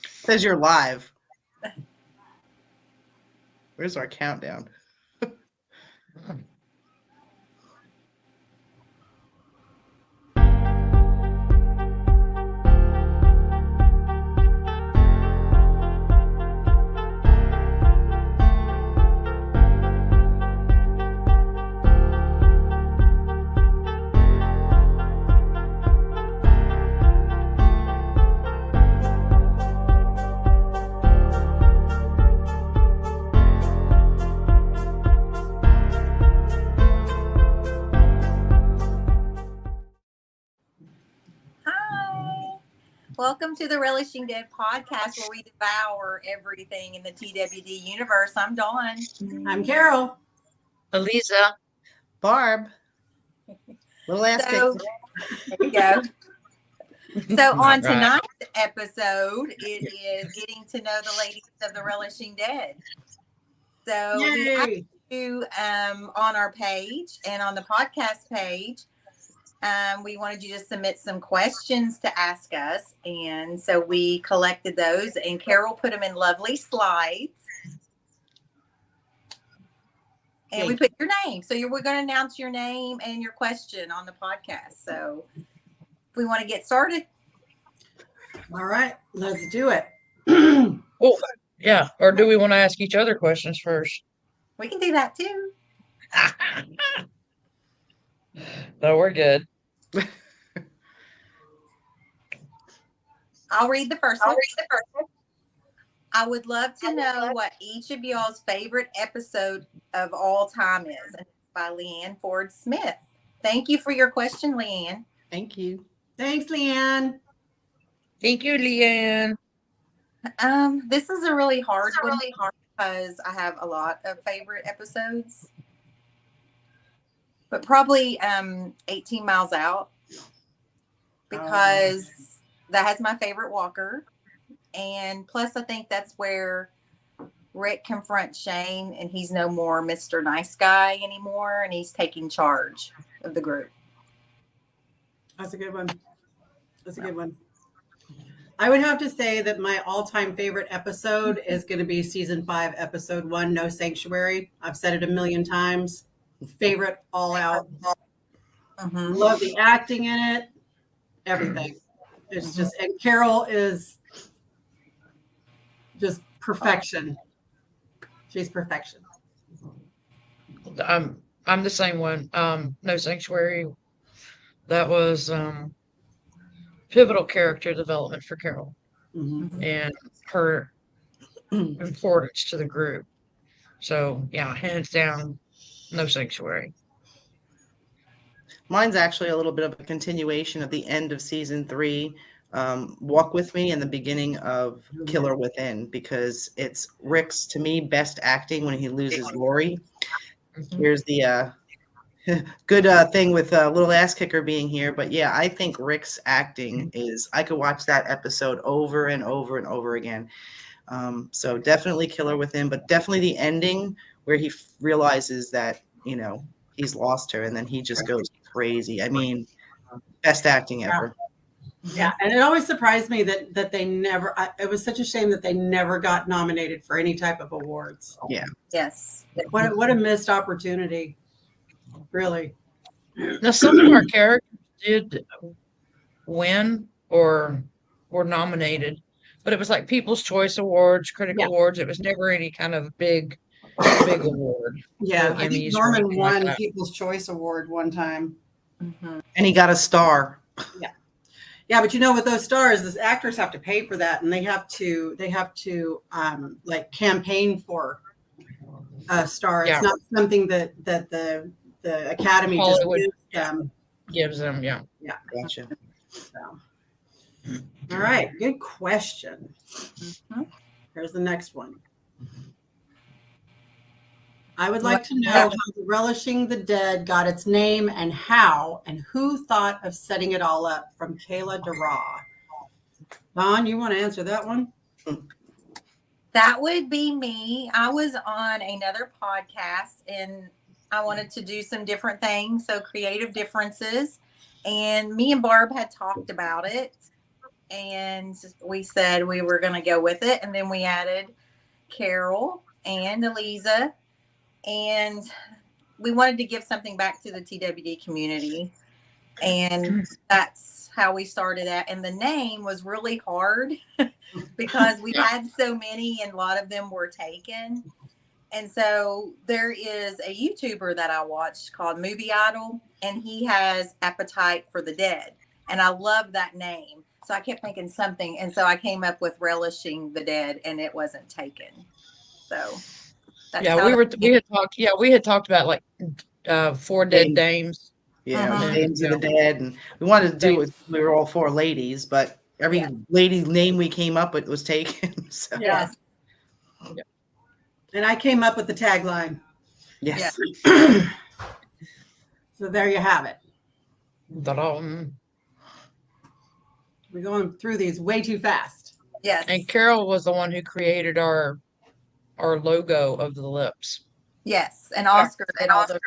Says you're live. Where's our countdown? Welcome to the Relishing Dead podcast, where we devour everything in the TWD universe. I'm Dawn. I'm Carol. Eliza. Barb. Little ass So, there you go. So on tonight's episode, it is getting to know the ladies of the Relishing Dead. So we asked you on our page and on the podcast page, we wanted you to submit some questions to ask us. And so we collected those, and Carol put them in lovely slides. And we put your name. So we're going to announce your name and your question on the podcast. So if we want to get started. All right, let's do it. Oh, yeah. Or do we want to ask each other questions first? We can do that too. No, we're good. I'll read the first one. I would love to know what each of y'all's favorite episode of all time is. And it's by Leanne Ford Smith. Thank you for your question, Leanne. Thank you. Thanks, Leanne. Thank you, Leanne. This is a really hard one because I have a lot of favorite episodes. But probably 18 Miles Out, because that has my favorite Walker. And plus, I think that's where Rick confronts Shane, and he's no more Mr. Nice Guy anymore, and he's taking charge of the group. That's a good one. I would have to say that my all-time favorite episode is going to be season 5, episode 1, No Sanctuary. I've said it a million times. Favorite, all out. Mm-hmm. Love the acting in it. Everything. It's just, and Carol is just perfection. She's perfection. I'm the same one. No Sanctuary. That was pivotal character development for Carol, and her importance to the group. So yeah, hands down, No Sanctuary. Mine's actually a little bit of a continuation of the end of season 3. Walk With Me and the beginning of Killer Within, because it's Rick's, to me, best acting when he loses Lori. Here's the good thing with Little Ass Kicker being here. But yeah, I think Rick's acting is, I could watch that episode over and over and over again. So definitely Killer Within, but definitely the ending where he realizes that, he's lost her, and then he just goes crazy. I mean, best acting ever. Yeah, and it always surprised me that they never. It was such a shame that they never got nominated for any type of awards. Yeah. Yes. What a missed opportunity. Really. Now, some of our characters did win or were nominated, but it was like People's Choice Awards, Critical Awards. It was never any kind of big award. Yeah, No I think Emmys or Norman anything won like that. People's Choice Award one time. Mm-hmm. And he got a star. Yeah, but with those stars, the actors have to pay for that, and they have to like campaign for a star. Yeah. It's not something that the Academy Hollywood just gives them. gives them. Yeah. Gotcha. So. All right, good question. Here's the next one. I would like to know how the Relishing the Dead got its name and how, and who thought of setting it all up, from Kayla DeRaw. Dawn, you want to answer that one? That would be me. I was on another podcast, and I wanted to do some different things, so creative differences. And me and Barb had talked about it, and we said we were going to go with it. And then we added Carol and Eliza, and we wanted to give something back to the TWD community. And that's how we started that. And the name was really hard because we had so many and a lot of them were taken. And so there is a YouTuber that I watched called Movie Idol, and he has Appetite for the Dead. And I love that name. So I kept thinking something. And so I came up with Relishing the Dead, and it wasn't taken. So that's Yeah, how we had talked about like 4 dead dames. Yeah, Mhm. Names of the Dead, and we wanted to do it. We were all 4 ladies, but every lady name we came up with was taken. So. Yes. And I came up with the tagline. Yes. So there you have it. Da-dum. We're going through these way too fast. Yes. And Carol was the one who created our logo of the lips. Yes. And Oscar did all the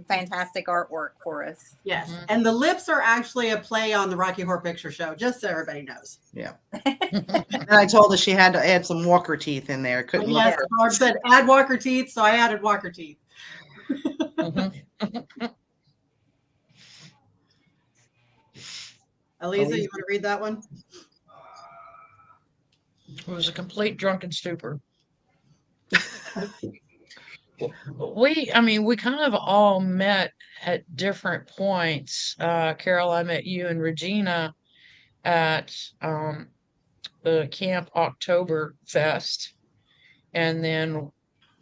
fantastic artwork for us. Yes. Mhm. And the lips are actually a play on the Rocky Horror Picture Show, just so everybody knows. Yeah. And I told her she had to add some Walker teeth in there. Couldn't look Yes, her. Barb said add Walker teeth, so I added Walker teeth. Mhm. Eliza, you want to read that one? It was a complete drunken stupor. We kind of all met at different points. Carol, I met you and Regina at the Camp October Fest. And then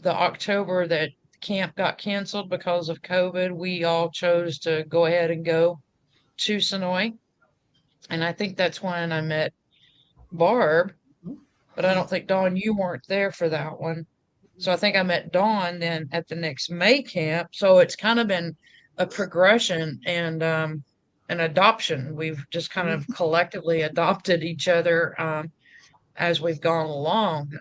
the October that camp got canceled because of COVID, we all chose to go ahead and go to Sonoy. And I think that's when I met Barb, but I don't think, Dawn, you weren't there for that one. So I think I met Dawn then at the next May camp. So it's kind of been a progression and an adoption. We've just kind of collectively adopted each other as we've gone along.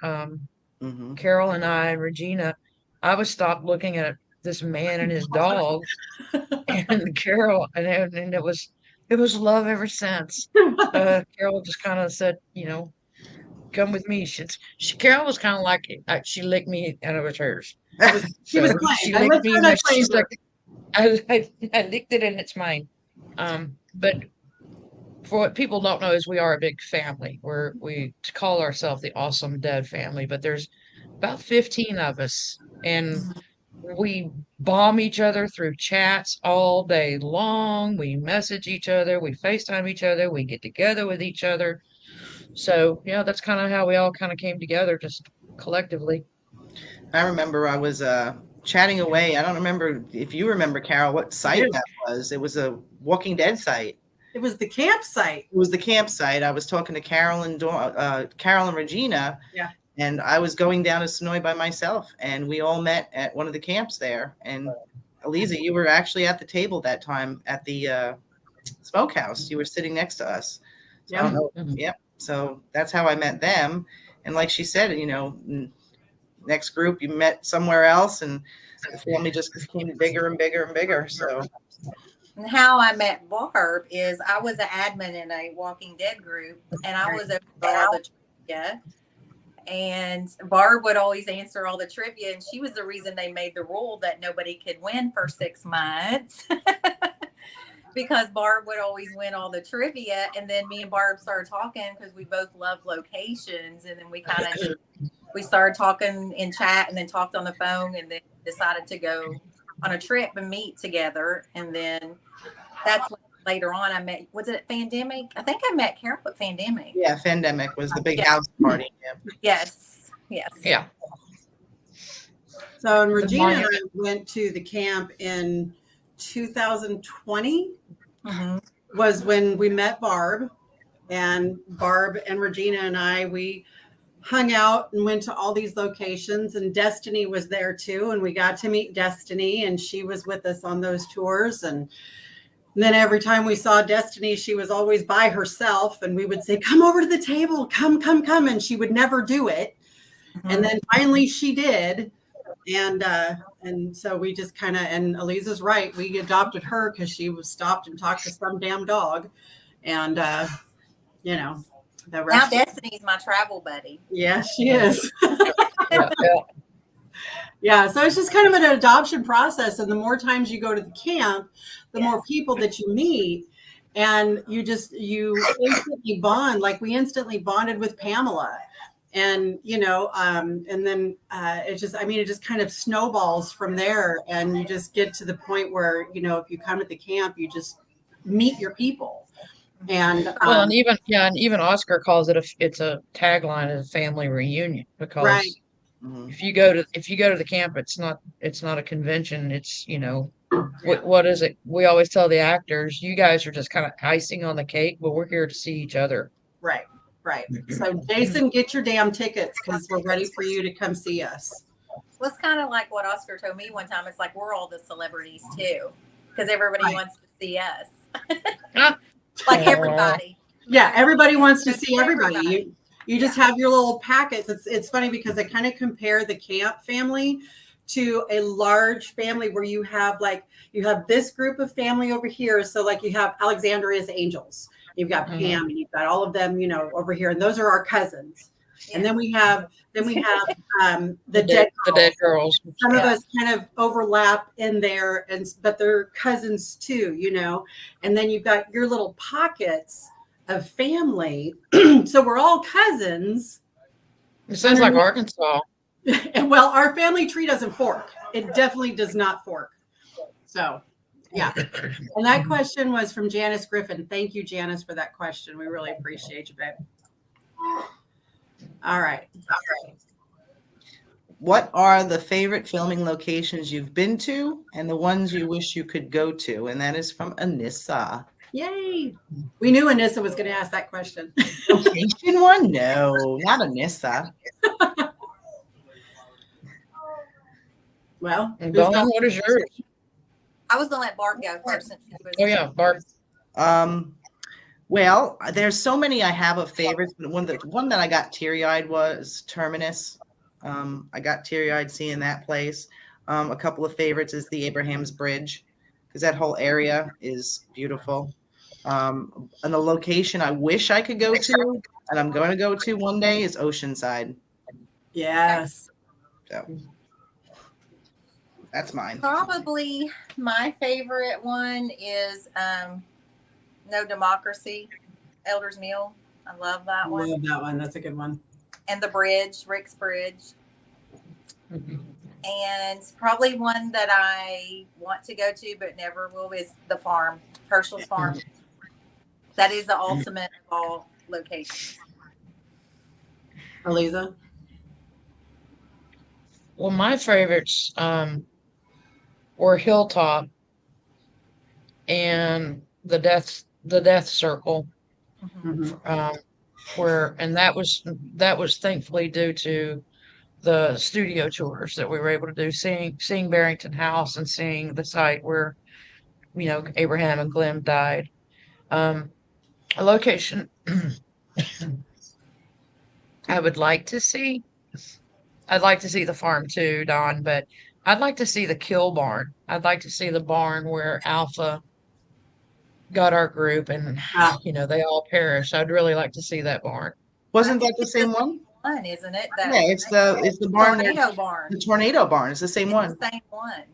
Carol and I and Regina, I was stopped looking at this man and his dogs, and Carol, and it was love ever since. Carol just kind of said, come with me. Carol was kind of like she licked me and it was hers. She was She playing. licked me I and she stuck I licked it and it's mine. But for what people don't know is we are a big family. We call ourselves the Awesome Dead family, but there's about 15 of us, and we bomb each other through chats all day long. We message each other, we FaceTime each other, we get together with each other. So yeah, that's kind of how we all kind of came together, just collectively. I remember I was chatting away. I don't remember if you remember, Carol, what site that was. It was a Walking Dead site. It was the campsite. It was the campsite. I was talking to Carol and Regina. Yeah. And I was going down to Sonoy by myself, and we all met at one of the camps there. And Eliza, you were actually at the table that time at the smokehouse. You were sitting next to us. So I don't know. Yep. So that's how I met them. And like she said, next group you met somewhere else, and the family just became bigger and bigger and bigger. So. And how I met Barb is I was an admin in a Walking Dead group, and I was over all the trivia. And Barb would always answer all the trivia, and she was the reason they made the rule that nobody could win for 6 months. Because Barb would always win all the trivia, and then me and Barb started talking because we both love locations, and then we started talking in chat, and then talked on the phone, and then decided to go on a trip and meet together. And then that's when later on I met, was it Fandemic? I think I met Carol at Fandemic. Yeah, Fandemic was the big house party. Yeah. Yes. Yeah. So and Regina and I went to the camp in 2020 was when we met Barb, and Barb and Regina and I, we hung out and went to all these locations, and Destiny was there too. And we got to meet Destiny, and she was with us on those tours. And then every time we saw Destiny, she was always by herself, and we would say, come over to the table, come. And she would never do it. And then finally she did. And And so we just kind of, and Eliza's right. We adopted her because she was stopped and talked to some damn dog. And, you know, the Now rest. Destiny's my travel buddy. Yeah, she is. Yeah. Yeah. So it's just kind of an adoption process. And the more times you go to the camp, the more people that you meet. And you instantly bond. Like we instantly bonded with Pamela. And, and then it just kind of snowballs from there. And you just get to the point where, if you come to the camp, you just meet your people. And Well, and even Oscar calls it it's a tagline of family reunion, because right. if you go to the camp, it's not a convention. It's what is it? We always tell the actors, you guys are just kind of icing on the cake, but we're here to see each other. Right. So Jason, get your damn tickets because we're ready for you to come see us. Well, it's kind of like what Oscar told me one time. It's like we're all the celebrities too, because everybody wants to see us. Like everybody. Yeah, everybody wants to see everybody. You just have your little packets. It's funny because I kind of compare the camp family to a large family where you have this group of family over here. So like you have Alexandria's Angels. You've got Pam and you've got all of them, over here. And those are our cousins. Yes. And then we have the dead girls. Some of us kind of overlap in there, but they're cousins too, And then you've got your little pockets of family. So we're all cousins. It sounds like Arkansas. And well, our family tree doesn't fork. It definitely does not fork. So yeah. And that question was from Janice Griffin. Thank you, Janice, for that question. We really appreciate you, babe. All right. What are the favorite filming locations you've been to and the ones you wish you could go to? And that is from Anissa. Yay. We knew Anissa was going to ask that question. Location one? No, not Anissa. Well, Dawn, what is yours? I was going to let Barb go first. Since she was... Oh, yeah, Barb. Well, there's so many I have of favorites, but one that I got teary-eyed was Terminus. I got teary-eyed seeing that place. A couple of favorites is the Abraham's Bridge, because that whole area is beautiful. And the location I wish I could go to, and I'm going to go to one day, is Oceanside. Yes. So that's mine. Probably my favorite one is No Democracy, Elder's Mill. I love that one. Love that one. That's a good one. And the bridge, Rick's Bridge. And probably one that I want to go to but never will is the farm, Herschel's Farm. That is the ultimate of all locations. Eliza? Well, my favorites were Hilltop and the Death Circle, and that was thankfully due to the studio tours that we were able to do, seeing Barrington House and seeing the site where Abraham and Glenn died. A location I'd like to see the farm too, Don, but I'd like to see the kill barn. I'd like to see the barn where Alpha got our group and they all perished. I'd really like to see that barn. Wasn't that the same one? Isn't it? It's the barn. Tornado barn. The tornado barn. It's the same one. The same one.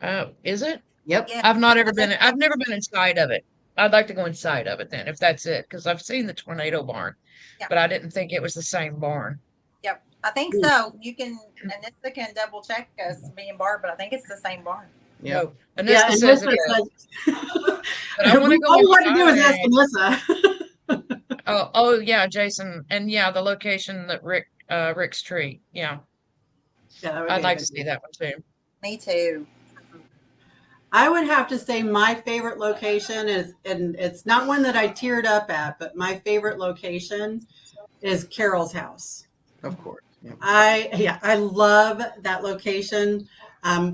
Oh, is it? Yep. Yeah. I've never been inside of it. I'd like to go inside of it then, if that's it, because I've seen the tornado barn, but I didn't think it was the same barn. Yep, I think so. You can, Anissa can double check us, me and Barb, but I think it's the same barn. Yeah. No, Anissa says it is. But I want to go. All you want to do is ask Anissa. Oh yeah, Jason, and yeah, the location that Rick's tree. Yeah, I'd like to see that one too. Me too. I would have to say my favorite location is, and it's not one that I teared up at, but my favorite location is Carol's house. Of course. Yeah. I love that location.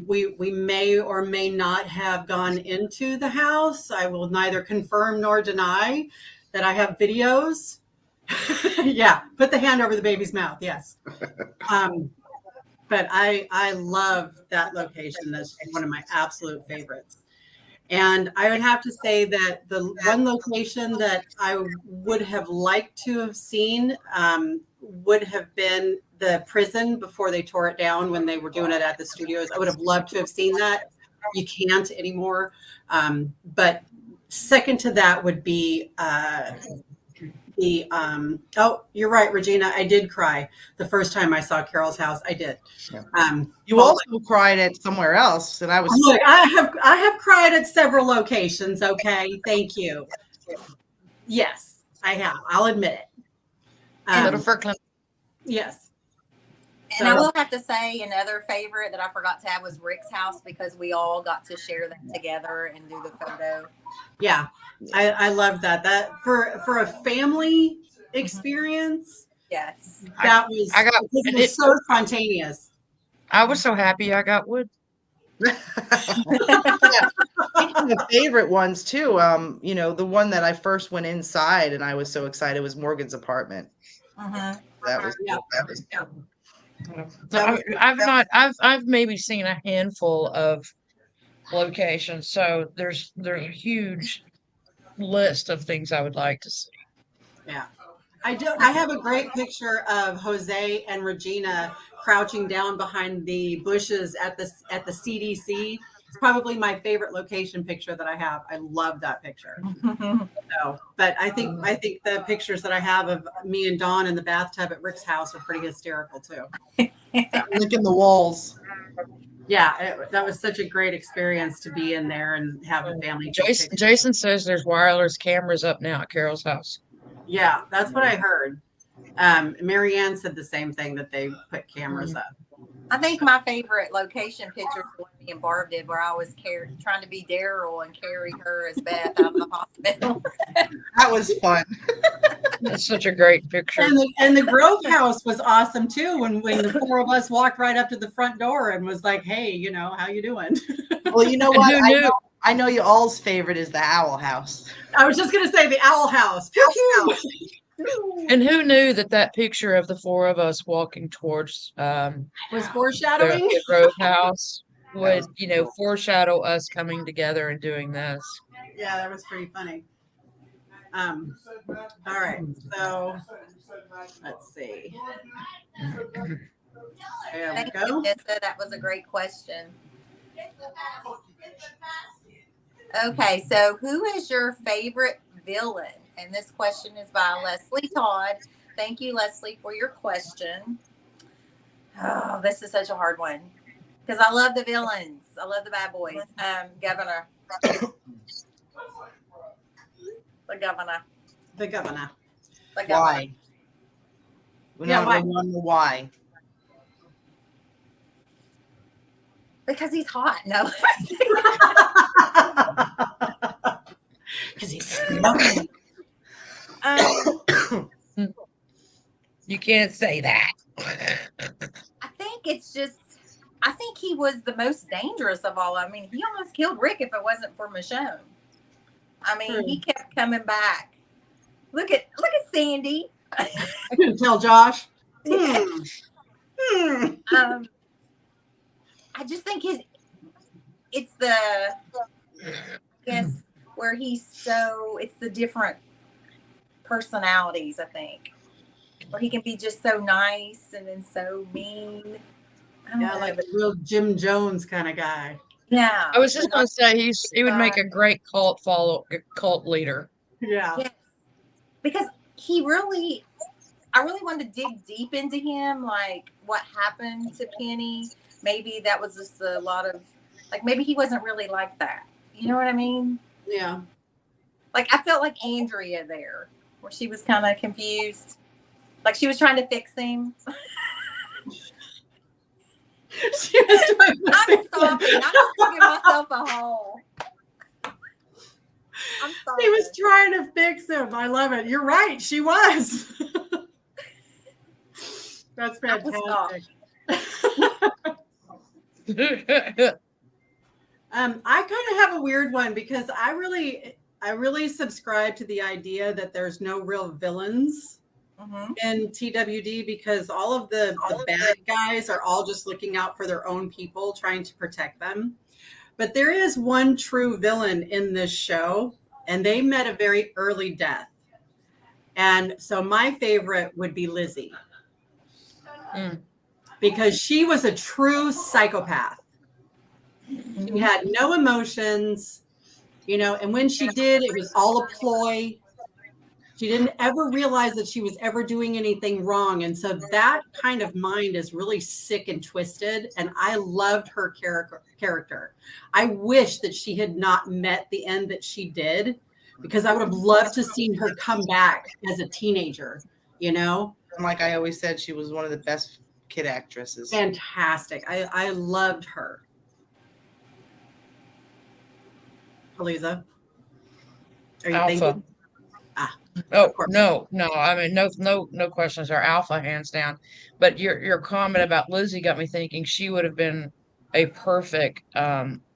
We may or may not have gone into the house. I will neither confirm nor deny that I have videos. Yeah, put the hand over the baby's mouth. Yes. But but I love that location. That's one of my absolute favorites. And I would have to say that the one location that I would have liked to have seen would have been the prison before they tore it down when they were doing it at the studios. I would have loved to have seen that. You can't anymore. But second to that would be oh, you're right, Regina. I did cry the first time I saw Carol's house. I did. You also cried at somewhere else, and I was. Look, I have cried at several locations. Okay, thank you. Yes, I have. I'll admit it. Little Kirkland. Yes. And I will have to say another favorite that I forgot to have was Rick's house, because we all got to share that together and do the photo. Yeah, I love that. That for a family experience. Yes. That was it was so spontaneous. I was so happy I got wood. Yeah. Speaking of favorite ones too, you know, the one that I first went inside and I was so excited was Morgan's apartment. Uh-huh. That was Yeah. that was I've maybe seen a handful of locations, so there's a huge list of things I would like to see. Yeah. I have a great picture of Jose and Regina crouching down behind the bushes at the CDC. It's probably my favorite location picture that I have. I love that picture. So, but I think the pictures that I have of me and Dawn in the bathtub at Rick's house are pretty hysterical too. licking the walls. Yeah, that was such a great experience to be in there and have the family. Jason says there's wireless cameras up now at Carol's house. Yeah, that's what I heard. Marianne said the same thing, that they put cameras up. I think my favorite location picture is what me and Barb did, where I was trying to be Daryl and carry her as Beth out of the hospital. That was fun. That's such a great picture. And the Grove house was awesome too. When the four of us walked right up to the front door and was like, "Hey, you know, how you doing?" Well, you know And what? who knew? I know you all's favorite is the Owl House. I was just gonna say the Owl House. Pew, pew. And who knew that picture of the four of us walking towards Was foreshadowing. the Grove house would, you know, foreshadow us coming together and doing this. Yeah, that was pretty funny. All right, so let's see. There we Thank go. you, Nissa. That was a great question. Okay, so who is your favorite villain? And this question is by Leslie Todd. Thank you, Leslie, for your question. Oh, this is such a hard one because I love the villains. I love the bad boys. Governor. The governor. The governor. The governor. Why? We Yeah, don't why? really know why. Because he's hot. No. Because he's smoking. You can't say that. I think he was the most dangerous of all. I mean, he almost killed Rick if it wasn't for Michonne. I mean, he kept coming back. Look at Sandy. I couldn't tell Josh. I just think it's the where it's the different personalities, I think, where he can be just so nice and then so mean. Yeah, like a real Jim Jones kind of guy. Yeah. I was just going to say he would make a great cult leader. Yeah. Yes. Because I really wanted to dig deep into him, like what happened to Penny. Maybe that was just a lot of, like, maybe he wasn't really like that. You know what I mean? Yeah. Like, I felt like Andrea there, where she was kind of confused. Like, she was trying to fix him. She was trying to I'm fix him. stopping. I'm just digging myself a hole. I'm sorry. He was trying to fix him. I love it. You're right. She was. That's fantastic. I kind of have a weird one because I really subscribe to the idea that there's no real villains in TWD because all of the bad guys are all just looking out for their own people, trying to protect them. But there is one true villain in this show, and they met a very early death. And so my favorite would be Lizzie. Because she was a true psychopath. She had no emotions, and when she did, it was all a ploy. She didn't ever realize that she was ever doing anything wrong. And so that kind of mind is really sick and twisted. And I loved her character. I wish that she had not met the end that she did, because I would have loved to seen her come back as a teenager, And like I always said, she was one of the best kid actresses. Fantastic. I loved her. Aliza, are you Alpha. thinking? Oh, no. I mean, no questions are Alpha, hands down. But your comment about Lizzie got me thinking she would have been a perfect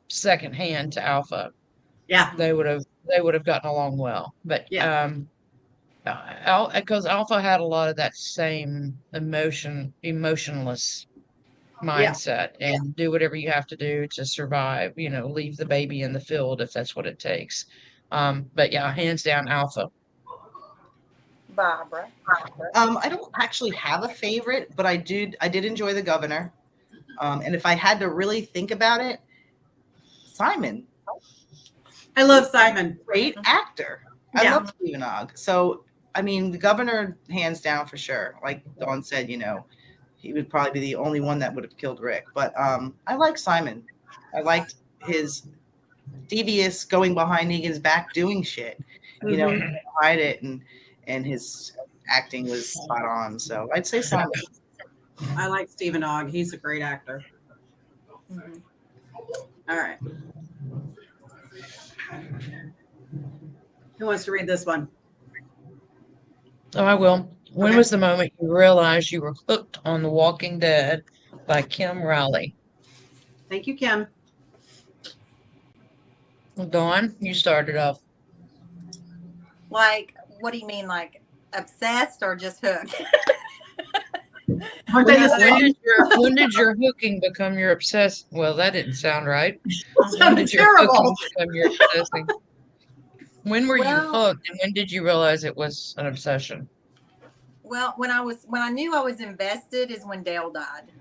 second hand to Alpha. Yeah. They would have gotten along well. But Yeah. because Alpha had a lot of that same emotionless mindset, and do whatever you have to do to survive, leave the baby in the field if that's what it takes. But yeah, hands down Alpha. Barbara. I don't actually have a favorite, but I did enjoy the governor. And if I had to really think about it, Simon. I love Simon. Great actor. I love Stephen Ogg. So, I mean, the governor, hands down for sure. Like Dawn said, he would probably be the only one that would have killed Rick. But I like Simon. I liked his devious going behind Negan's back doing shit. Hide it, and his acting was spot on. So I'd say Simon. I like Stephen Ogg. He's a great actor. All right. Who wants to read this one? Oh, I will. When was the moment you realized you were hooked on The Walking Dead by Kim Riley? Thank you, Kim. Dawn, you started off. Like, what do you mean, like obsessed or just hooked? Aren't they the same? When did your hooking become your obsessed? Well, that didn't sound right. When did your Terrible. hooking become your obsessing? When were you hooked, and when did you realize it was an obsession? Well, when I knew I was invested is when Dale died,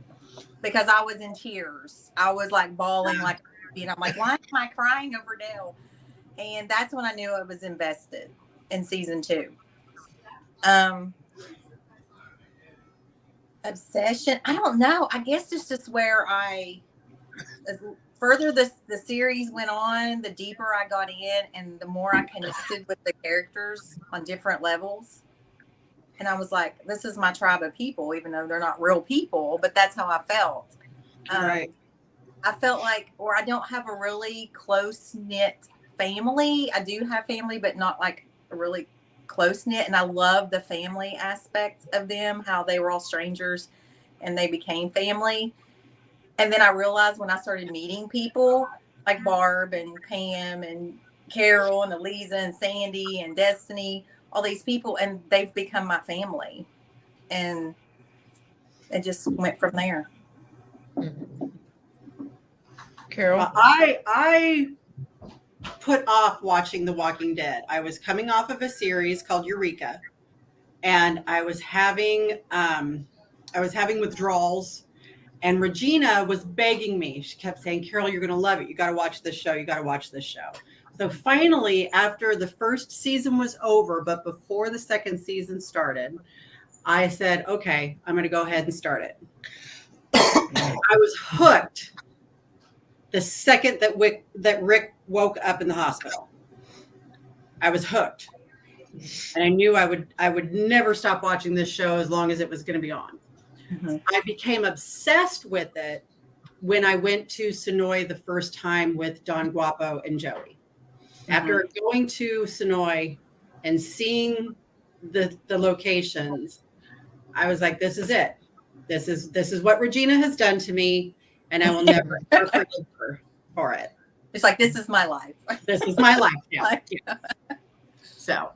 because I was in tears. I was like bawling, like, I'm like, why am I crying over Dale? And that's when I knew I was invested in season 2. Obsession, I don't know. I guess it's just where as further the series went on, the deeper I got in and the more I connected with the characters on different levels. And I was like, this is my tribe of people, even though they're not real people, but that's how I felt. Right. I felt like, or I don't have a really close-knit family. I do have family, but not like a really close-knit. And I love the family aspects of them, how they were all strangers and they became family. And then I realized when I started meeting people like Barb and Pam and Carol and Eliza and Sandy and Destiny, all these people, and they've become my family. And it just went from there. Carol? Well, I put off watching The Walking Dead. I was coming off of a series called Eureka, and I was having withdrawals. And Regina was begging me. She kept saying, Carol, you're going to love it. You got to watch this show. You got to watch this show. So finally, after the first season was over, but before the second season started, I said, okay, I'm going to go ahead and start it. I was hooked the second that Rick woke up in the hospital. I was hooked. And I knew I would never stop watching this show as long as it was going to be on. Mm-hmm. I became obsessed with it when I went to Sonoy the first time with Don Guapo and Joey. Mm-hmm. After going to Sonoy and seeing the locations, I was like, this is it. This is what Regina has done to me, and I will never forgive her for it. It's like, this is my life. This is my life. Yeah. So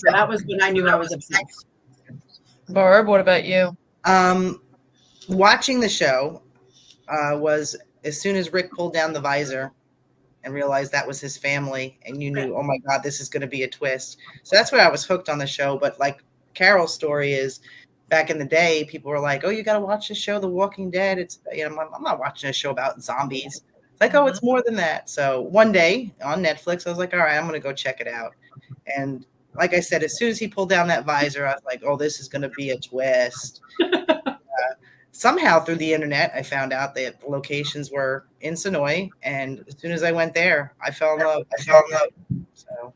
that was when I knew I was obsessed. Barb, what about you? Watching the show was as soon as Rick pulled down the visor and realized that was his family, and you knew, oh my God, this is going to be a twist. So that's why I was hooked on the show. But like Carol's story is, back in the day, people were like, oh, you got to watch the show, The Walking Dead. It's, I'm not watching a show about zombies. It's like, oh, it's more than that. So one day on Netflix, I was like, all right, I'm going to go check it out. And like I said, as soon as he pulled down that visor, I was like, oh, this is going to be a twist. Somehow through the internet, I found out that the locations were in Sonoy. And as soon as I went there, I fell in love. So,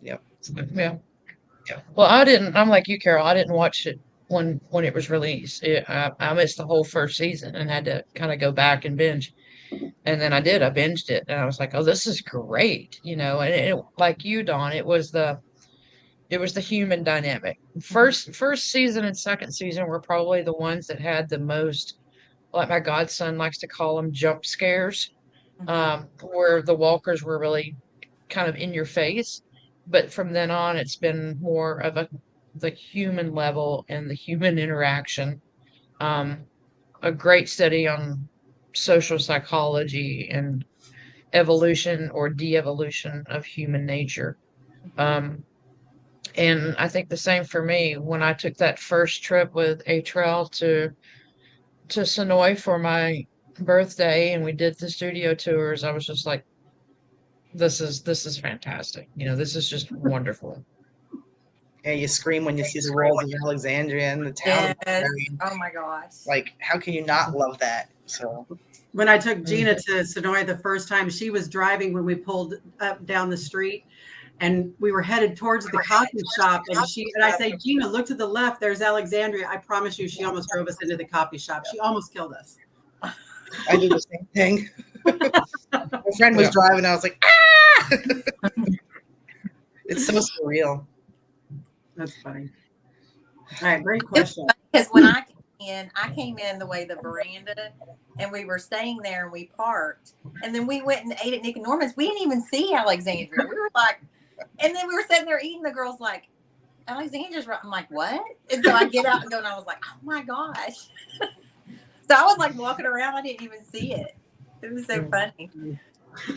yep. Yeah. Well, I'm like you, Carol. I didn't watch it when it was released. I missed the whole first season and had to kind of go back and binge. And then I did. I binged it, and I was like, "Oh, this is great," And like you, Dawn, it was the human dynamic. First season and second season were probably the ones that had the most, like my godson likes to call them, jump scares, where the walkers were really kind of in your face. But from then on, it's been more of the human level and the human interaction. A great study on social psychology and evolution or de-evolution of human nature. And I think the same for me when I took that first trip with Atrell to Sonoy for my birthday and we did the studio tours. I was just like, this is fantastic. This is just wonderful. Yeah, you scream when you see the walls of Alexandria and the town. Yes. Oh my gosh. Like, how can you not love that? So when I took Gina to Sonoy the first time, she was driving when we pulled up down the street, and we were headed towards the coffee shop. And I say, Gina, look to the left. There's Alexandria. I promise you, she almost drove us into the coffee shop. She almost killed us. I did the same thing. My friend was driving. I was like, ah! It's so surreal. That's funny. All right, great question. Because when I came in the way the veranda, and we were staying there, and we parked, and then we went and ate at Nick and Norman's. We didn't even see Alexandria. We were like, and then we were sitting there eating. The girls like, Alexandria's right. I'm like, what? And so I get out and go, and I was like, oh my gosh. So I was like walking around. I didn't even see it. It was so funny. And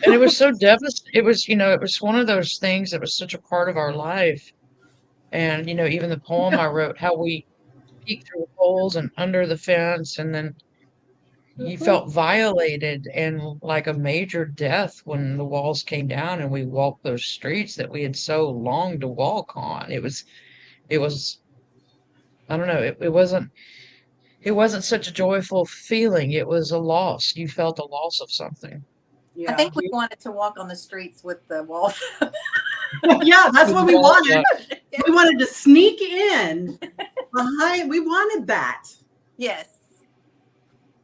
it was so devastating. It was, it was one of those things that was such a part of our life. And, even the poem I wrote, how we peeked through the holes and under the fence, and then you felt violated and like a major death when the walls came down and we walked those streets that we had so longed to walk on. It was, I don't know, it wasn't such a joyful feeling. It was a loss. You felt a loss of something. Yeah. I think we wanted to walk on the streets with the walls. Yeah, that's what we wanted. We wanted to sneak in behind. We wanted that. Yes.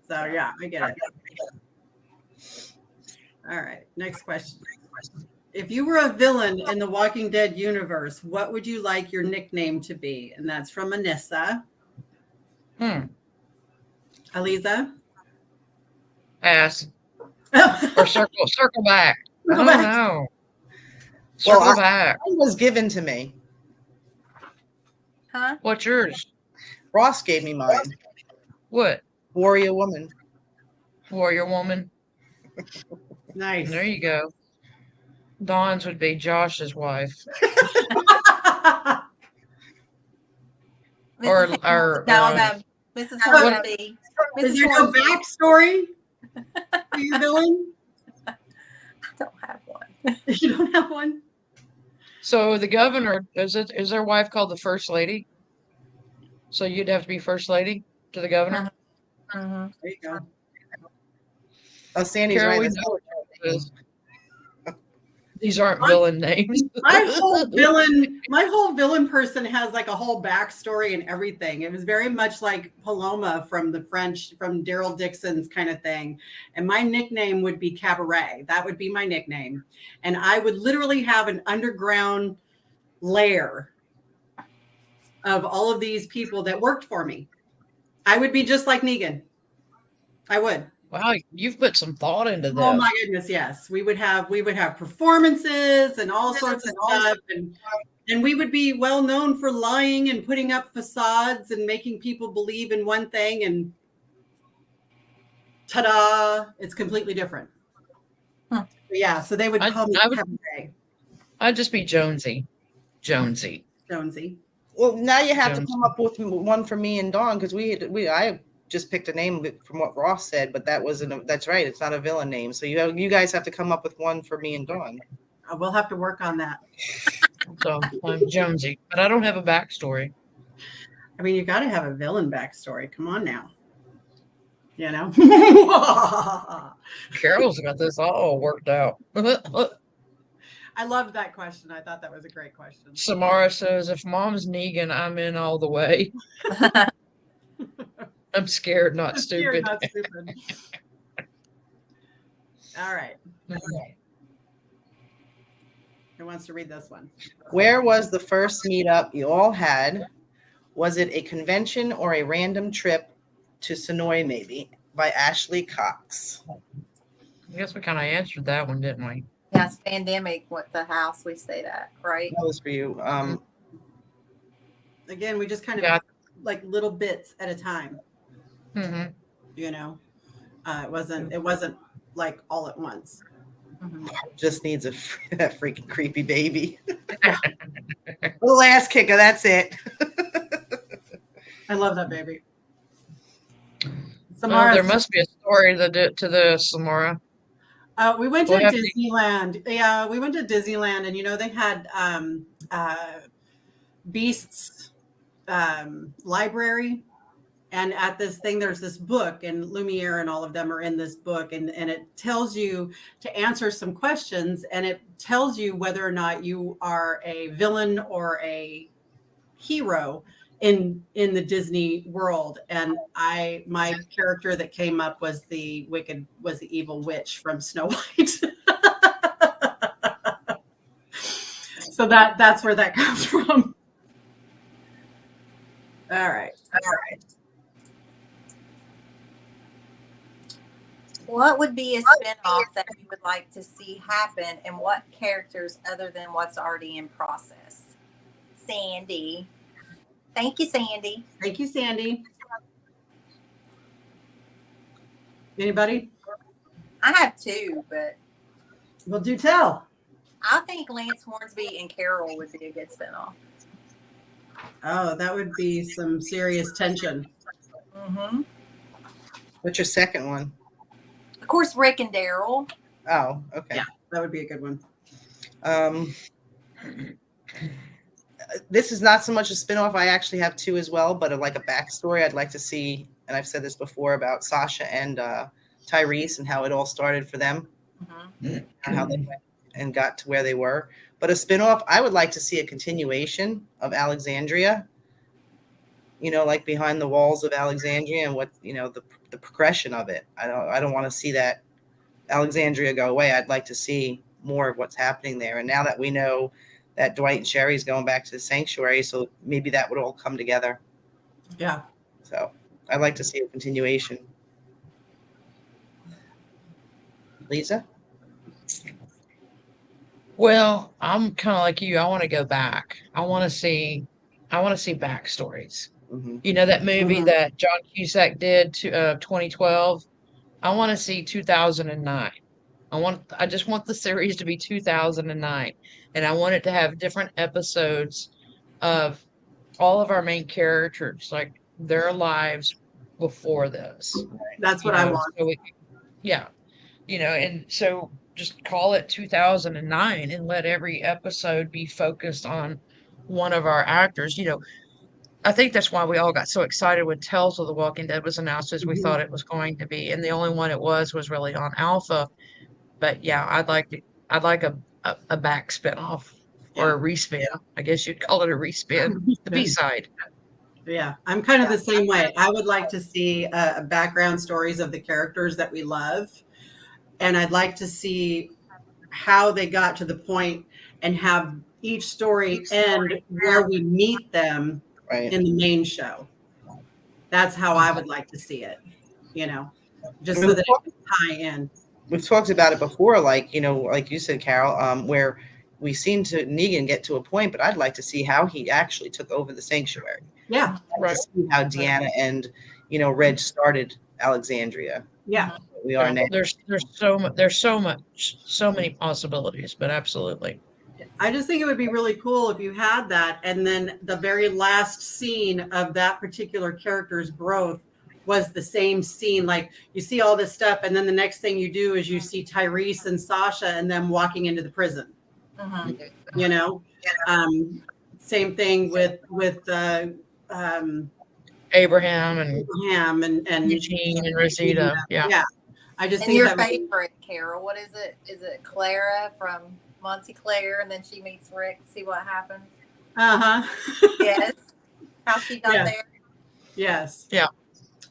So yeah, I get it. All right, next question. If you were a villain in the Walking Dead universe, what would you like your nickname to be? And that's from Anissa. Aliza? Pass. Or circle back. I don't know. Circle back. It was given to me. Huh? What's yours? Ross gave me mine. What? Warrior woman. Warrior woman. Nice. There you go. Dawn's would be Josh's wife. Or Mrs. Hornsby. Is there no backstory for your villain? I don't have one. You don't have one? So the governor, is their wife called the first lady? So you'd have to be first lady to the governor? Mm-hmm. There you go. Oh, Sandy's Carol, right. we know what it is. These aren't villain names. My whole villain person has like a whole backstory and everything. It was very much like Paloma from the French, from Daryl Dixon's kind of thing. And my nickname would be Cabaret. That would be my nickname. And I would literally have an underground lair of all of these people that worked for me. I would be just like Negan. I would. Wow, you've put some thought into Oh this. my goodness, yes. We would have performances and all sorts of stuff, and we would be well known for lying and putting up facades and making people believe in one thing, and ta-da, it's completely different. Huh. Yeah, so they would call me Cabaret I'd just be Jonesy. Jonesy. Well, now you have to Jones. come up with one for me and Dawn, because I just picked a name from what Ross said, but that's right. It's not a villain name. So you guys have to come up with one for me and Dawn. We'll have to work on that. So I'm Jonesy, but I don't have a backstory. I mean, you got to have a villain backstory. Come on now. You know? Carol's got this all worked out. I loved that question. I thought that was a great question. Samara says, if mom's Negan, I'm in all the way. I'm scared, not stupid. Not stupid. All right. Who wants to read this one? Where was the first meetup you all had? Was it a convention or a random trip to Sonoy, maybe? By Ashley Cox. I guess we kind of answered that one, didn't we? Yes, pandemic, what the house we stayed at, right? That was for you. Again, we just kind of like little bits at a time. Mm-hmm. You know, it wasn't like all at once. Mm-hmm. Just needs that freaking creepy baby. Little ass kicker. That's it. I love that baby. Well, Samara, there must be a story to the Samara. we went to Disneyland. Yeah, we went to Disneyland, and they had Beast's library. And at this thing, there's this book, and Lumiere and all of them are in this book, and it tells you to answer some questions, and it tells you whether or not you are a villain or a hero in the Disney world. And my character that came up was the evil witch from Snow White. So that's where that comes from. All right. What would be a spinoff that you would like to see happen, and what characters other than what's already in process? Sandy. Thank you, Sandy. Thank you, Sandy. Anybody? I have two, but Well, do tell. I think Lance Hornsby and Carol would be a good spinoff. Oh, that would be some serious tension. Mm-hmm. What's your second one? Of course, Rick and Daryl. Oh, okay. Yeah, that would be a good one. This is not so much a spinoff. I actually have two as well, but like a backstory. I'd like to see, and I've said this before about Sasha and Tyrese and how it all started for them, and how they went and got to where they were. But a spinoff, I would like to see a continuation of Alexandria. Like Behind the Walls of Alexandria, and what the progression of it. I don't want to see that Alexandria go away. I'd like to see more of what's happening there. And now that we know that Dwight and Sherry's going back to the sanctuary, so maybe that would all come together. Yeah. So I'd like to see a continuation. Lisa? Well, I'm kind of like you. I want to go back. I want to see backstories. Mm-hmm. That movie that John Cusack did to 2012. I want to see 2009. I just want the series to be 2009, and I want it to have different episodes of all of our main characters, like their lives before this. That's what I want. So and so just call it 2009 and let every episode be focused on one of our actors. I think that's why we all got so excited when Tales of the Walking Dead was announced, as we thought it was going to be, and the only one it was really on Alpha. But yeah, I'd like a back spinoff or a respin. I guess you'd call it a respin. The B-side. Yeah, I'm kind of the same way. I would like to see background stories of the characters that we love, and I'd like to see how they got to the point and have each story end where we meet them in the main show. That's how I would like to see it. just so that it can tie in. We've talked about it before, like, like you said, Carol, where we seen Negan get to a point, but I'd like to see how he actually took over the sanctuary. Yeah. Right. To see how Deanna and, Reg started Alexandria. Yeah. We are now. There's so many possibilities, but absolutely. I just think it would be really cool if you had that, and then the very last scene of that particular character's growth was the same scene. Like, you see all this stuff, and then the next thing you do is you see Tyrese and Sasha and them walking into the prison. Same thing with Abraham and Eugene and Rosita. Yeah. I just and think your favorite, Carol, what is it? Is it Clara from Montclair, and then she meets Rick? See what happens. Yes. How she got there. Yes. Yeah.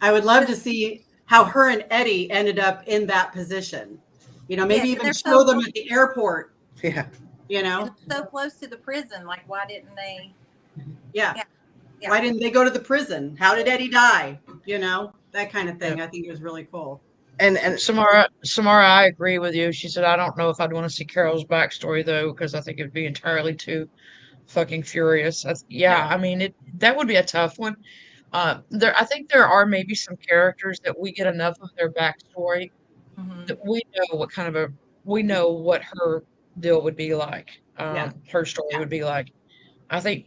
I would love to see how her and Eddie ended up in that position. Maybe even show them at the airport. Yeah. And so close to the prison. Like, why didn't they? Yeah. Why didn't they go to the prison? How did Eddie die? That kind of thing. Yeah. I think it was really cool. And Samara, I agree with you. She said, I don't know if I'd want to see Carol's backstory though, because I think it'd be entirely too fucking furious. I mean, that would be a tough one. I think there are maybe some characters that we get enough of their backstory that we know what her deal would be like. Her story would be like. I think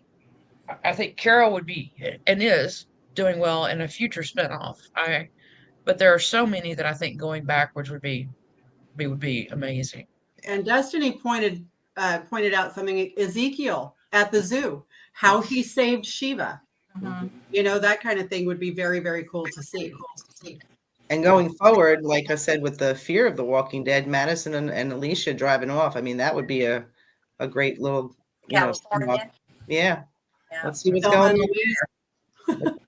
Carol would be and is doing well in a future spinoff. But there are so many that I think going backwards would be amazing. And Destiny pointed out something, Ezekiel at the zoo, how he saved Shiva. That kind of thing would be very, very cool to see. And going forward, like I said, with the Fear of the Walking Dead, Madison and Alicia driving off, I mean, that would be a great little, California. Yeah. Let's see what's going on there.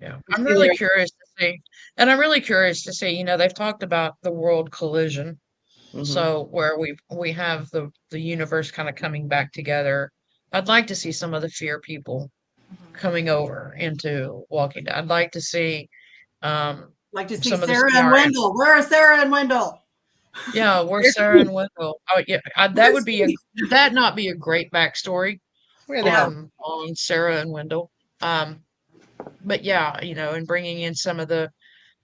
Yeah. I'm really curious to see. And I'm really curious to see, they've talked about the world collision. So where we have the universe kind of coming back together. I'd like to see some of the Fear people coming over into Walking Dead. I'd like to see some of Sarah and Wendell. Where are Sarah and Wendell? Yeah, where's Sarah and Wendell? Oh yeah, that would be not be a great backstory on Sarah and Wendell. But yeah, and bringing in some of the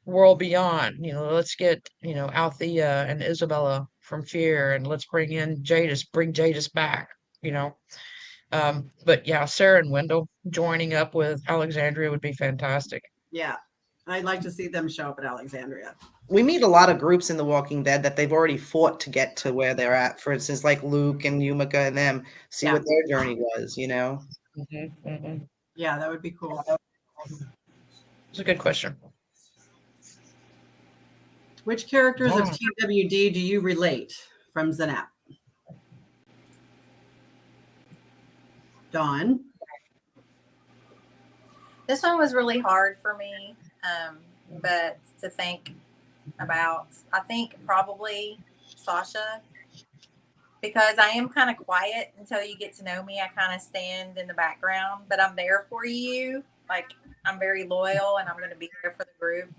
world beyond, let's get, Althea and Isabella from Fear, and let's bring Jadis back, but yeah, Sarah and Wendell joining up with Alexandria would be fantastic. Yeah. I'd like to see them show up at Alexandria. We meet a lot of groups in The Walking Dead that they've already fought to get to where they're at. For instance, like Luke and Yumika and them, see what their journey was, Yeah, that would be cool. It's a good question. Which characters of TWD do you relate from Zanap? Dawn? This one was really hard for me, but to think about, I think probably Sasha, because I am kind of quiet until you get to know me. I kind of stand in the background, but I'm there for you. Like, I'm very loyal, and I'm going to be there for the group,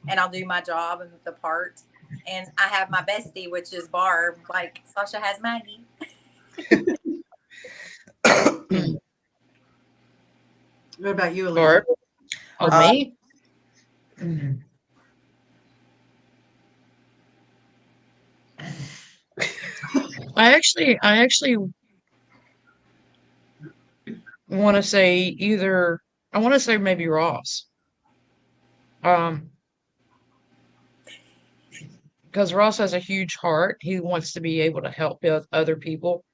and I'll do my job and the part. And I have my bestie, which is Barb. Like, Sasha has Maggie. What about you, Alicia? Me? I actually want to say maybe Ross. Because Ross has a huge heart. He wants to be able to help other people.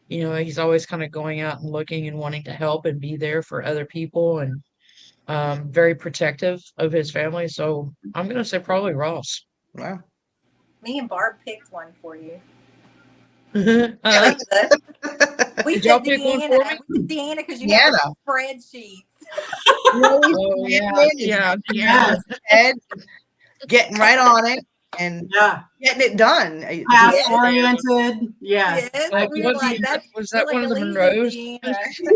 He's always kind of going out and looking and wanting to help and be there for other people, and very protective of his family. So I'm going to say probably Ross. Wow. Me and Barb picked one for you. We said y'all pick one for me? We said Deanna because you have spreadsheets. Oh, yeah. Ed, getting right on it and getting it done. Task oriented. Yes. Was that one of the Monroes?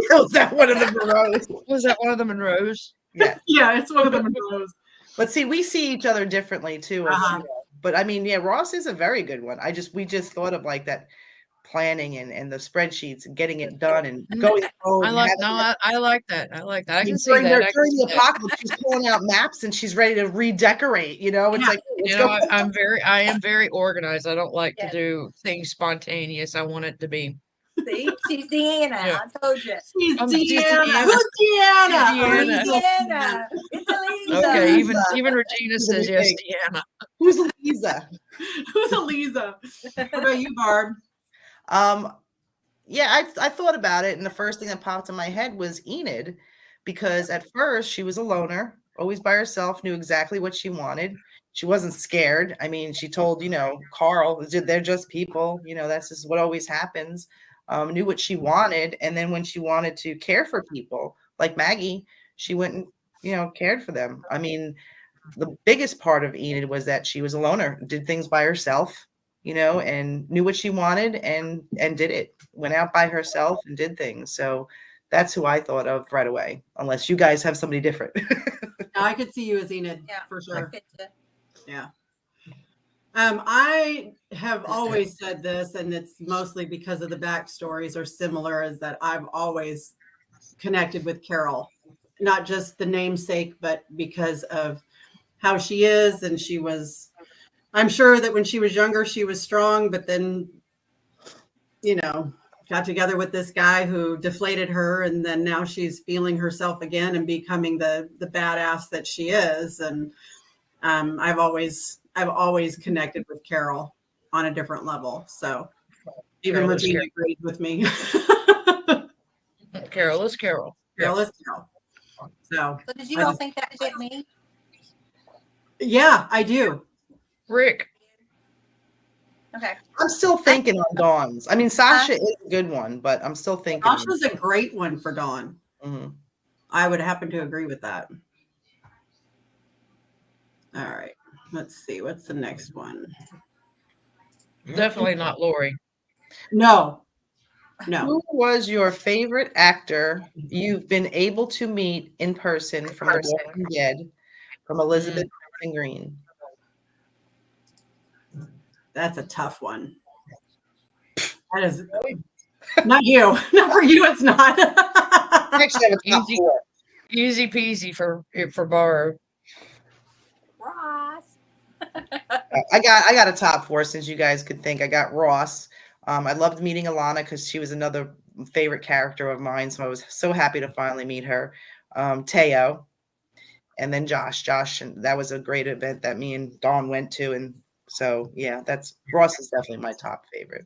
Was that one of the Monroes? Was that one of the Monroes? Yeah. Yeah, it's one of the Monroes. But see, we see each other differently too. Uh-huh. But I mean, yeah, Ross is a very good one. We just thought of like that planning and the spreadsheets and getting it done and going home. I and like having no, that- I like that. I like that. I can see during that. I can during see the that. apocalypse, she's pulling out maps and she's ready to redecorate. You know, it's Yeah. like let's You know, go. I am very organized. I don't like to Yes. do things spontaneous. I want it to be. See, she's Deanna. Yeah. I told you. She's I'm Deanna. Deanna. Who's Deanna? Deanna. Deanna. It's Elisa. Okay, Lisa. even Regina She's a says yes, big- Deanna. Who's Lisa? Who's Eliza? What about you, Barb? Yeah, I thought about it, and the first thing that popped in my head was Enid, because at first she was a loner, always by herself, knew exactly what she wanted. She wasn't scared. I mean, she told, Carl, they're just people, that's just what always happens. Knew what she wanted, and then when she wanted to care for people, like Maggie, she went and, cared for them. I mean, the biggest part of Enid was that she was a loner, did things by herself, and knew what she wanted and did it. Went out by herself and did things. So that's who I thought of right away, unless you guys have somebody different. I could see you as Enid Yeah, for I sure. get you. Yeah. I have always said this, and it's mostly because of the backstories are similar, is that I've always connected with Carol, not just the namesake, but because of how she is. And I'm sure that when she was younger, she was strong, but then, got together with this guy who deflated her. And then now she's feeling herself again and becoming the badass that she is. And I've always connected with Carol on a different level. So even Carol is Regina agreed with me. Carol is Carol. Carol is Carol. So So did you all think that fit me? yeah, I do. Rick. Okay. I'm still thinking on Dawn's. I mean, Sasha is a good one, but I'm still thinking. Sasha's a great one for Dawn. Mhm. I would happen to agree with that. All right. Let's see. What's the next one? Definitely not Lori. No. Who was your favorite actor you've been able to meet in person from The Walking Dead, from Elizabeth and Green? That's a tough one. That is not you. Not for you, it's not. I actually have a top Easy. four. Easy peasy for Barb. Ross. I got a top four since you guys could think. I got Ross. I loved meeting Alana because she was another favorite character of mine. So I was so happy to finally meet her. Teo, and then Josh. And that was a great event that me and Dawn went to. And so, yeah, Ross is definitely my top favorite.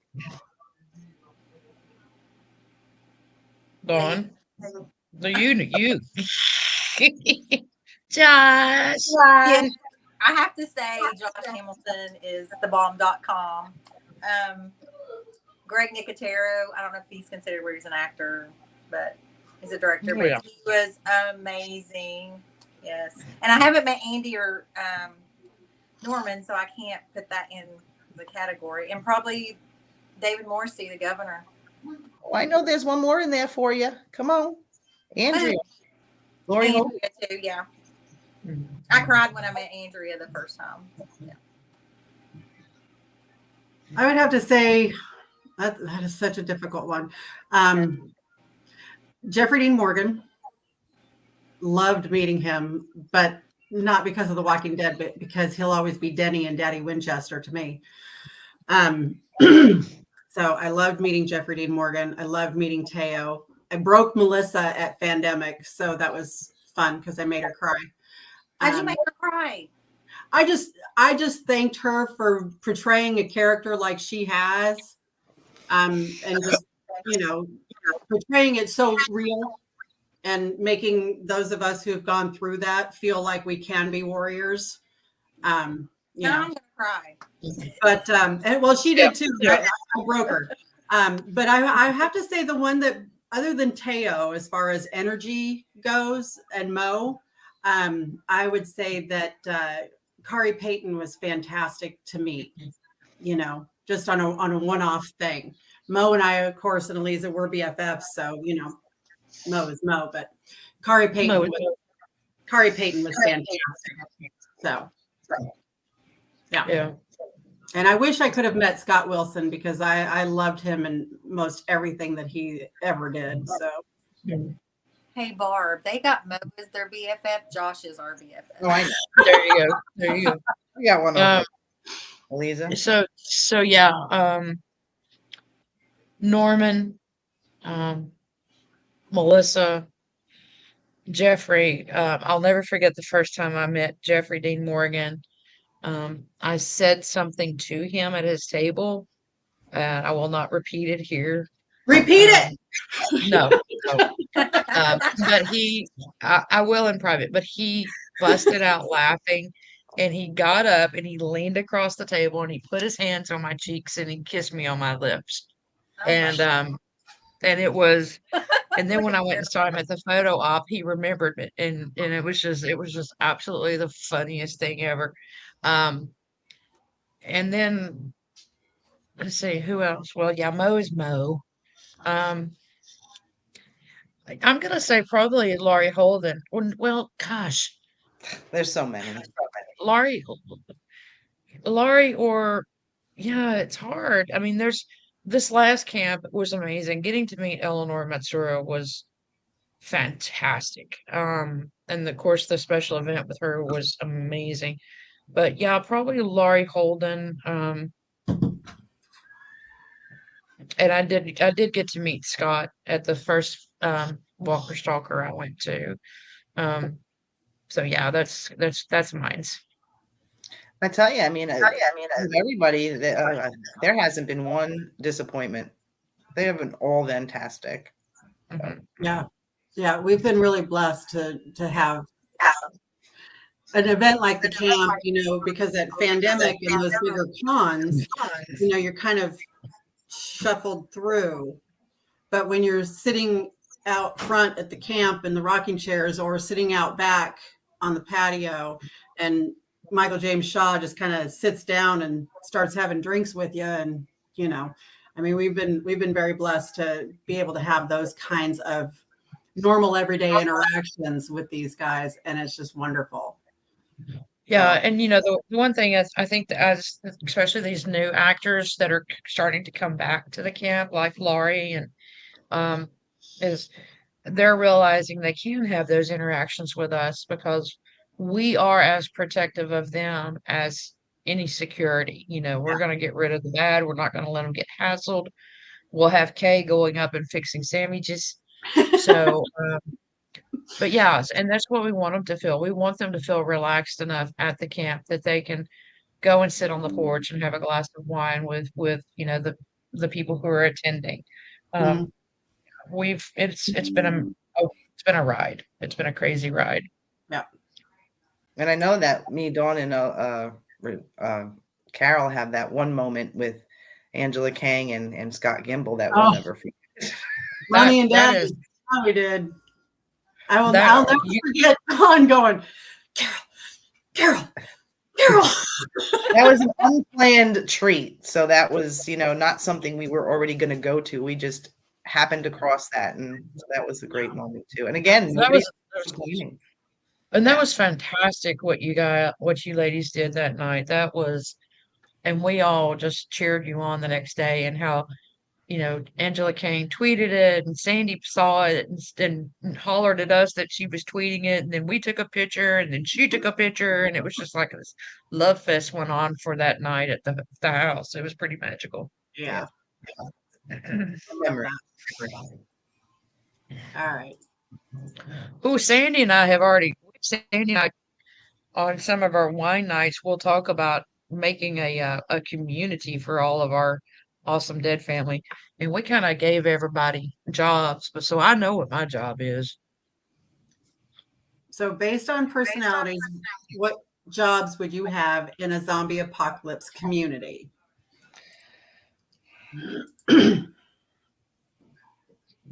Dawn. No, you. Josh. Yeah, I have to say Josh Hamilton is thebomb.com. Greg Nicotero, I don't know if he's considered where he's an actor, but he's a director. But Yeah. he was amazing. Yes. And I haven't met Andy or Norman, so I can't put that in the category. And probably David Morrissey, the governor. Oh, I know there's one more in there for you. Come on. Andrea. Lori Holt. Andrea too, yeah. I cried when I met Andrea the first time. Yeah. I would have to say that is such a difficult one. Jeffrey Dean Morgan, loved meeting him, but not because of The Walking Dead, but because he'll always be Denny and Daddy Winchester to me. So I loved meeting Jeffrey Dean Morgan. I loved meeting Teo. I broke Melissa at Fandemic, so that was fun because I made her cry. How'd you make her cry? I just thanked her for portraying a character like she has, and just portraying it so real and making those of us who've gone through that feel like we can be warriors. I'm gonna cry. But and well, she did too. I broke her. But I have to say the one that, other than Teo, as far as energy goes, and Mo, I would say that Kari Payton was fantastic to meet. Just on a one-off thing. Mo and I, of course, and Eliza were BFFs, so Mo is Mo. But Kari Payton was fantastic. So, Yeah. and I wish I could have met Scott Wilson because I loved him in most everything that he ever did. So, Hey Barb, they got Mo as their BFF. Josh is our BFF. Oh, I know. There you go. There you go. We got one over. Eliza. So yeah, Norman, Melissa, Jeffrey. I'll never forget the first time I met Jeffrey Dean Morgan. I said something to him at his table, and I will not repeat it here. repeat it. No, no. But I will in private, but he busted out laughing, and he got up and he leaned across the table and he put his hands on my cheeks and he kissed me on my lips. And it was, and then when I went and saw him at the photo op, he remembered it, and it was just absolutely the funniest thing ever. Um, and then let's see who else. Well, yeah, Mo is Mo. Um, I'm gonna say probably Laurie Holden. Well, gosh, There's so many. Laurie, Laurie, or yeah, it's hard. I mean, there's this last camp was amazing. Getting to meet Eleanor Matsura was fantastic. And of course, the special event with her was amazing. But yeah, probably Laurie Holden. And I did get to meet Scott at the first Walker Stalker I went to. Um, so yeah, that's mine's. I tell you, I mean, everybody, there hasn't been one disappointment. They have been all fantastic. Mhm. Yeah, we've been really blessed to have an event like the camp, because that pandemic and those bigger cons, you're kind of shuffled through. But when you're sitting out front at the camp in the rocking chairs or sitting out back on the patio and Michael James Shaw just kind of sits down and starts having drinks with you, and I mean, we've been very blessed to be able to have those kinds of normal everyday interactions with these guys, and it's just wonderful. Yeah, and the one thing is, I think that as especially these new actors that are starting to come back to the camp, like Laurie, and um, is they're realizing they can have those interactions with us because we are as protective of them as any security. We're going to get rid of the bad. We're not going to let them get hassled. We'll have Kay going up and fixing sandwiches. So, but yeah, and that's what we want them to feel. We want them to feel relaxed enough at the camp that they can go and sit on the porch and have a glass of wine with the people who are attending. Um, it's been a ride. It's been a crazy ride. Yeah. And I know that me, Dawn, and Carol have that one moment with Angela Kang and Scott Gimble that we'll never forget. Mommy and That Daddy. is How we did. I'll that never you forget Dawn going, Carol. That was an unplanned treat. So that was, not something we were already going to go to. We just happened to cross that. And so that was a great moment too. And again, that was complaining. and that was fantastic what you ladies did that night. That was, and we all just cheered you on the next day, and how Angela Kane tweeted it, and Sandy saw it and hollered at us that she was tweeting it, and then we took a picture, and then she took a picture, and it was just like this love fest went on for that night at the house. It was pretty magical. Yeah. Memory. All right. Oh, Sandy and I, on some of our wine nights, we'll talk about making a community for all of our awesome dead family, and we kind of gave everybody jobs, but so I know what my job is. So based on personalities, what jobs would you have in a zombie apocalypse community?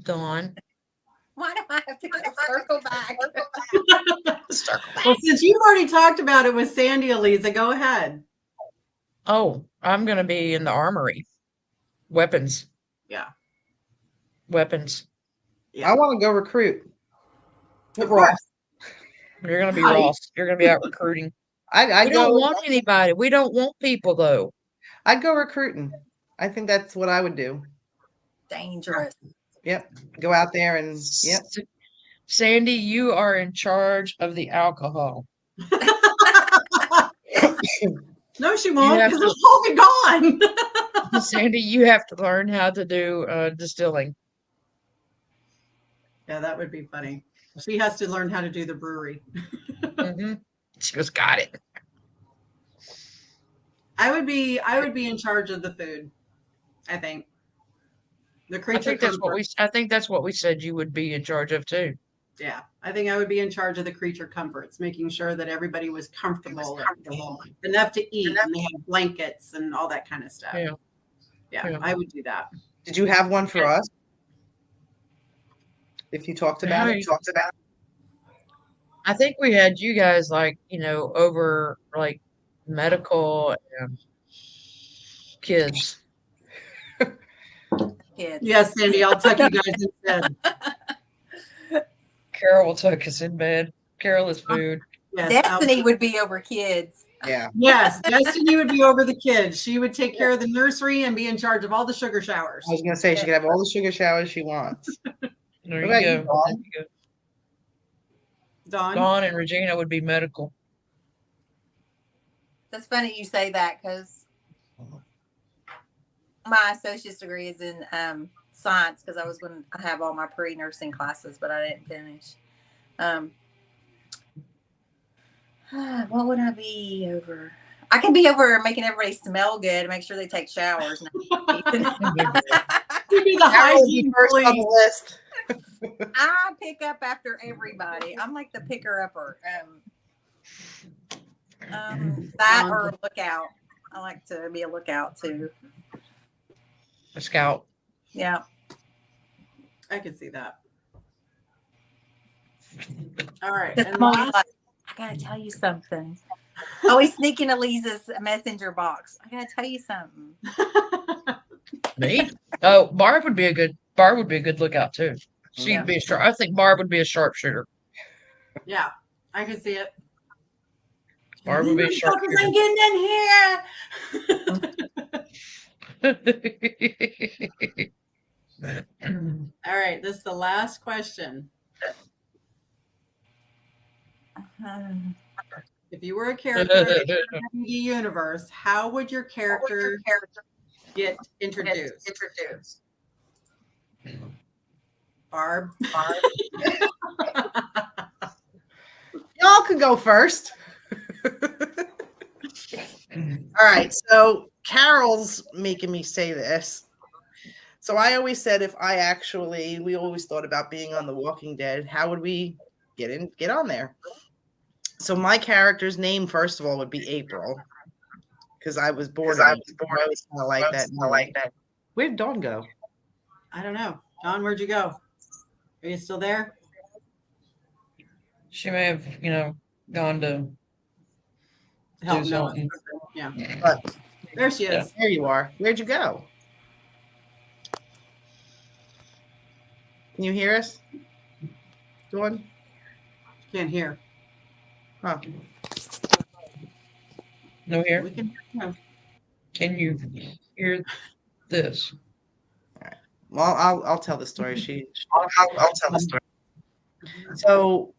Dawn. Why do I have to circle back? Well, since you've already talked about it with Sandy, Eliza, go ahead. Oh, I'm gonna be in the armory. Weapons. Yeah. Weapons. I want to go recruit. Of course. You're gonna be Right. Ross. You're gonna be out recruiting. I'd We don't go. want anybody. We don't want people though. I'd go recruiting. I think that's what I would do. Dangerous. Yep. Go out there and yep. Sandy, you are in charge of the alcohol. No, she won't, have because to- it'll all be gone. Sandy, you have to learn how to do distilling. Yeah, that would be funny. She has to learn how to do the brewery. Hmm. She just got it. I would be in charge of the food. I think the I creature think that's what comforts. I think that's what we said you would be in charge of too. Yeah, I think I would be in charge of the creature comforts, making sure that everybody was comfortable, enough to eat, and they had blankets and all that kind of stuff. Yeah. Yeah, I would do that. Did you have one for us? If you talked about it, I think we had you guys like, over like medical and kids. Kids. Yes, Sandy, I'll tuck you guys instead. Carol will tuck us in bed. Carol is food. Yes, Destiny would be over kids. yeah. Yes, Destiny would be over the kids. She would take care of the nursery and be in charge of all the sugar showers. I was gonna say she could have all the sugar showers she wants. There What you about you, go. Dawn? There you go. Dawn? Dawn and Regina would be medical. That's funny you say that because my associate's degree is in science because I was going to have all my pre-nursing classes, but I didn't finish. What would I be over? I could be over making everybody smell good and make sure they take showers. You'd be the Carol would be hygiene first on police. the list. I pick up after everybody. I'm like the picker upper. That or a lookout. I like to be a lookout too. A scout. Yeah. I could see that. All right. Because And I'm always last, like, I gotta tell you something. Always sneak into Lisa's messenger box. I gotta tell you something. Me? Oh, Barb would be a good lookout too. She'd Yeah. be a I think Barb would be a sharpshooter. yeah, I could see it. Barb would be a Motherfuckers sharpshooter. ain't getting in here. All right, this is the last question. If you were a character in the D&D universe, how would your character get introduced? Barb. Y'all can go first. All right, so Carol's making me say this. So I always said we always thought about being on The Walking Dead. How would we get on there? So my character's name, first of all, would be April, because I was born. I was kind of like that. Where'd Dawn go? I don't know. Dawn, where'd you go? Are you still there? She may have, gone to Help do Noah. something. Yeah. But There she is. Yeah. there you are. Where'd you go? Can you hear us, Dawn? Can't hear. Huh. No here. We can hear you. Can you hear this? Well, I'll tell the story. I'll tell the story. So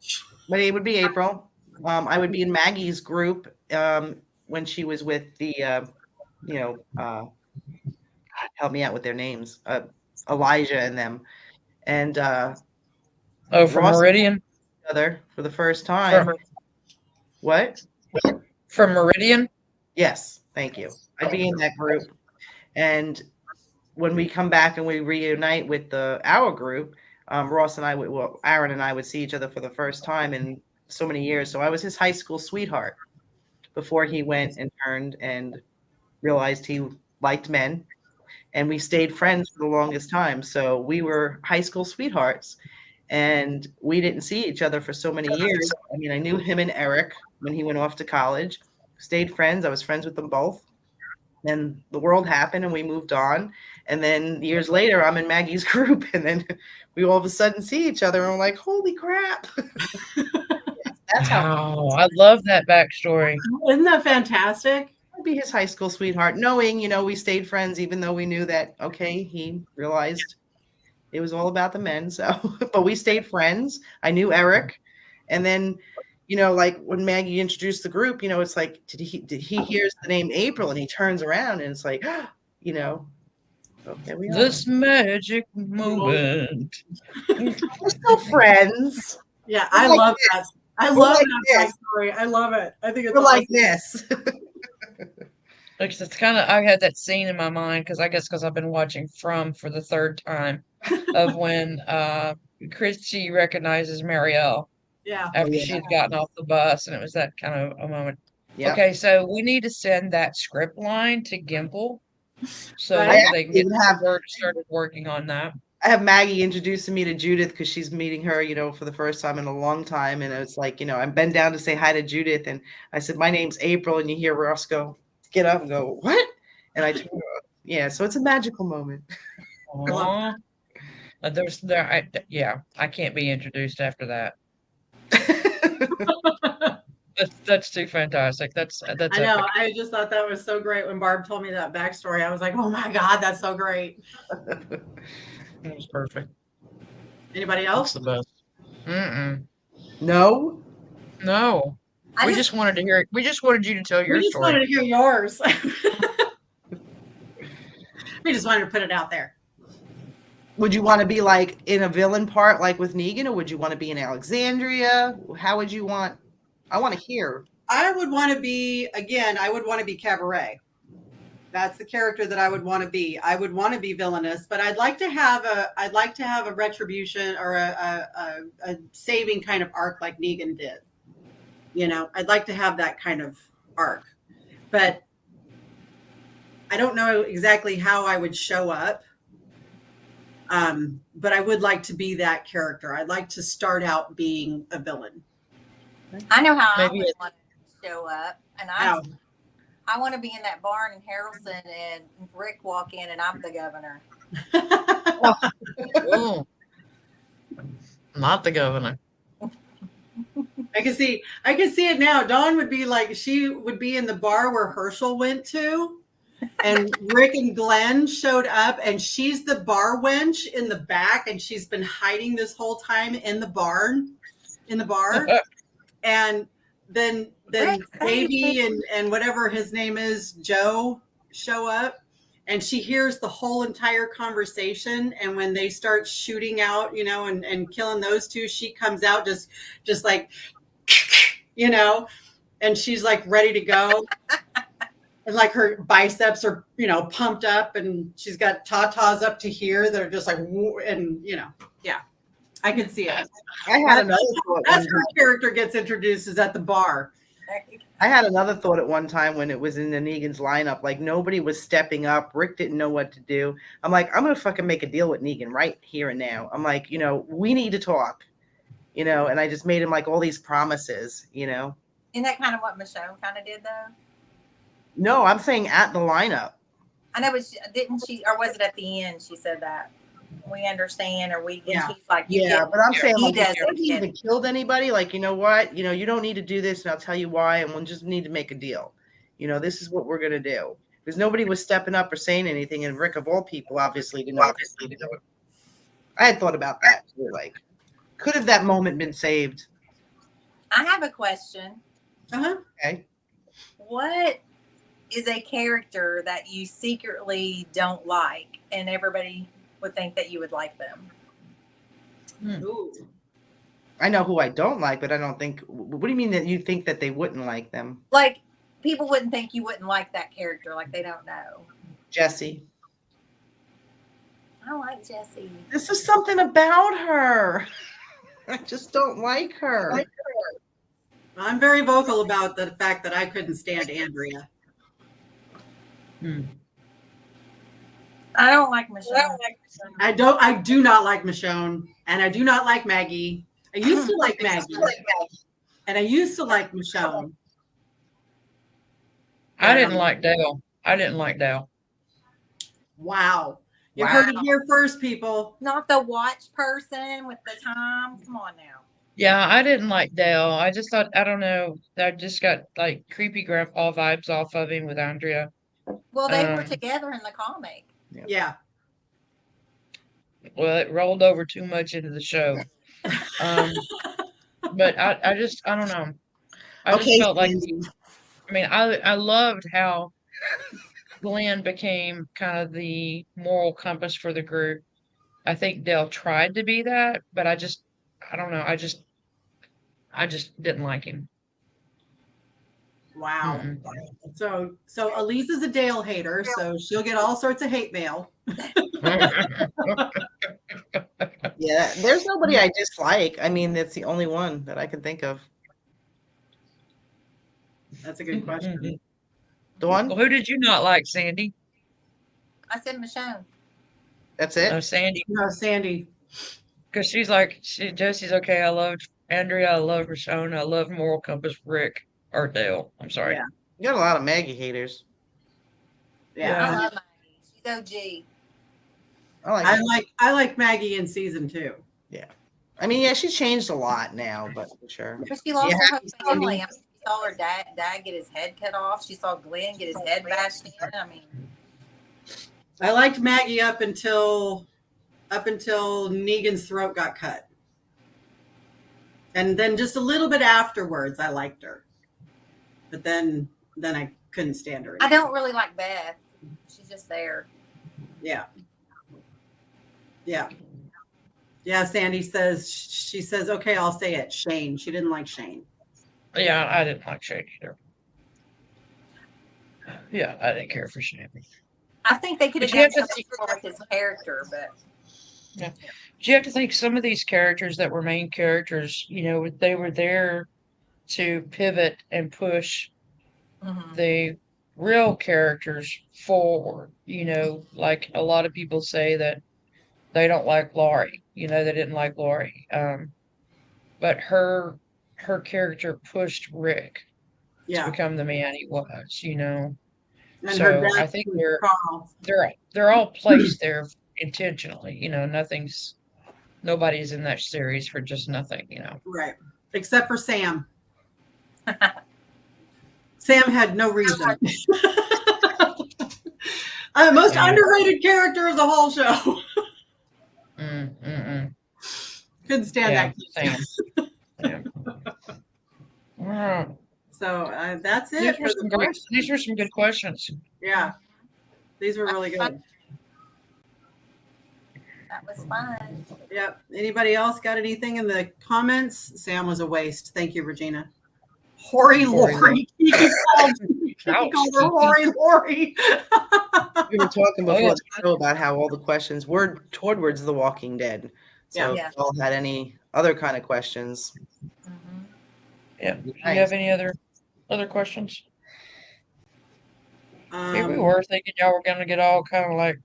my name would be April. I would be in Maggie's group when she was with the, help me out with their names, Elijah and them, and Oh, from Ross Meridian. together for the first time. From, What? from Meridian. Yes, thank you. I'd be in that group, and when we come back and we reunite with our group, Ross and Aaron and I would see each other for the first time in so many years. So I was his high school sweetheart before he went and turned and realized he liked men, and we stayed friends for the longest time. So we were high school sweethearts, and we didn't see each other for so many years. I mean, I knew him and Eric when he went off to college, stayed friends. I was friends with them both. Then the world happened and we moved on. And then years later, I'm in Maggie's group, and then we all of a sudden see each other and we're like, holy crap. That's how Wow, I love that backstory. Isn't that fantastic? I'd be his high school sweetheart, knowing, we stayed friends, even though we knew that, okay, he realized it was all about the men. So, but we stayed friends. I knew Eric. And then, like when Maggie introduced the group, it's like, did he hears the name April and he turns around and it's like, okay, we are. This magic moment. We're still friends. Yeah, We're I like love this. that. I We're love like that this. backstory. I love it. I think it's We're awesome. like this. Like, it's kind of, I had that scene in my mind because I've been watching From for the third time of when Christy recognizes Marielle Yeah. after yeah. she had gotten off the bus, and it was that kind of a moment. Yeah. Okay, so we need to send that script line to Gimple so Right. that they can get started working on that. I have Maggie introducing me to Judith because she's meeting her, for the first time in a long time. And it's like, I'm bent down to say hi to Judith. And I said, my name's April. And you hear Ross go, get up and go, what? And I told her, yeah. So it's a magical moment. Aw. I can't be introduced after that. That's too fantastic. That's I know. epic. I just thought that was so great when Barb told me that backstory. I was like, oh my God, that's so great. It was perfect. Anybody That's else? the best. No. No. We just wanted to hear it. We just wanted you to tell your We just story. wanted to hear yours. We just wanted to put it out there. Would you want to be like in a villain part, like with Negan, or would you want to be in Alexandria? How would you want? I want to hear. I would want to be, again, I would want to be Cabaret. That's the character that I would want to be. I would want to be villainous, but I'd like to have a retribution or a saving kind of arc like Negan did. I'd like to have that kind of arc, but I don't know exactly how I would show up. But I would like to be that character. I'd like to start out being a villain. I know how Maybe I would want to show up, and I want to be in that barn in Harrelson, and Rick walk in, and I'm the governor. Oh, not the governor. I can see it now. Dawn would be like, she would be in the bar where Herschel went to, and Rick and Glenn showed up, and she's the bar wench in the back, and she's been hiding this whole time in the bar. And then Davey and whatever his name is, Joe, show up, and she hears the whole entire conversation. And when they start shooting out, and killing those two, she comes out just like, and she's like ready to go. And like her biceps are, pumped up, and she's got tatas up to here. They're just like, and yeah, I can see it. I had another thought. That's her character gets introduced is at the bar. I had another thought at one time when it was in the Negan's lineup. Like nobody was stepping up. Rick didn't know what to do. I'm like, I'm gonna fucking make a deal with Negan right here and now. I'm like, we need to talk. And I just made him like all these promises. Isn't that kind of what Michonne kind of did though? No, I'm saying at the lineup. I know, but didn't she, or was it at the end? She said that we understand, or we. Yeah. She's like, But I'm saying he like, doesn't if you get even killed anybody, like, you know what? You don't need to do this, and I'll tell you why, and we'll just need to make a deal. This is what we're gonna do. Because nobody was stepping up or saying anything, and Rick of all people obviously didn't know. I had thought about that too. Like, could have that moment been saved? I have a question. Okay. What is a character that you secretly don't like, and everybody would think that you would like them? Ooh. I know who I don't like, but I don't think. What do you mean that you think that they wouldn't like them? Like, people wouldn't think you wouldn't like that character, like they don't know. Jesse. I don't like Jessie. This is something about her. I just don't like her. I'm very vocal about the fact that I couldn't stand Andrea. I don't like Michonne. I do not like Michonne, and I do not like Maggie. I used to like Maggie, and I used to like Michonne. I didn't like Dale. Wow. You heard it here first, people. Not the watch person with the time. Come on now. Yeah, I didn't like Dale. I just thought, I don't know, I just got like creepy grandpa vibes off of him with Andrea. Well, they were Um, together in the comic. Yeah. well, it rolled over too much into the show. Um, but I don't know. I just Okay, felt like Sandy. I mean, I loved how Glenn became kind of the moral compass for the group. I think Dale tried to be that, but I don't know. I just didn't like him. Wow. Mm-mm. So Elise is a Dale hater, so she'll get all sorts of hate mail. Yeah, there's nobody I dislike. I mean, that's the only one that I can think of. That's a good question. The one? Well, who did you not like, Sandy? I said Michonne. That's it? No, Sandy. No, Sandy. Because Jesse's okay. I loved Andrea. I love Rashona. I love Moral Compass Rick or Dale. I'm sorry. Yeah. You got a lot of Maggie haters. Yeah. I love Maggie. She's OG. I like I Maggie. like Maggie in season 2. I mean, yeah, she's changed a lot now, but sure. But she lost Yeah, her whole family. I mean, she saw her dad get his head cut off. She saw Glenn get his head bashed in. I mean, I liked Maggie up until Negan's throat got cut. And then just a little bit afterwards I liked her. But then I couldn't stand her I anymore. don't really like Beth. She's just there. Yeah. Yeah. Yeah, Sandy she says, okay, I'll say it. Shane. She didn't like Shane. Yeah, I didn't like Shane either. Yeah, I didn't care for Shane. I think they could have But you done have to something more with his character, but But you have to think some of these characters that were main characters, they were there to pivot and push the real characters forward. Like a lot of people say that they don't like Laurie. They didn't like Laurie. But her character pushed Rick to Yeah. become the man he was. And her So dad I think was Carl. they're all placed there intentionally. Nobody's in that series for just nothing. Right. Except for Sam. Sam had no reason. Most Yeah. underrated character of the whole show. Couldn't stand Yeah, that kid. Sam. Yeah. Wow. So that's These it were for some the great. questions. These were some good questions. Yeah. These were really good. that was fun. Yep. Anybody else got anything in the comments? Sam was a waste. Thank you, Regina. Hoary Lori. He called her Hoary Lori. We were talking Oh, before yeah. the show about how all the questions were towards The Walking Dead. So Yeah. if you all had any other kind of questions. Mhm. Yeah. Do you Nice. have any other questions? Here we were thinking y'all were gonna get all kind of like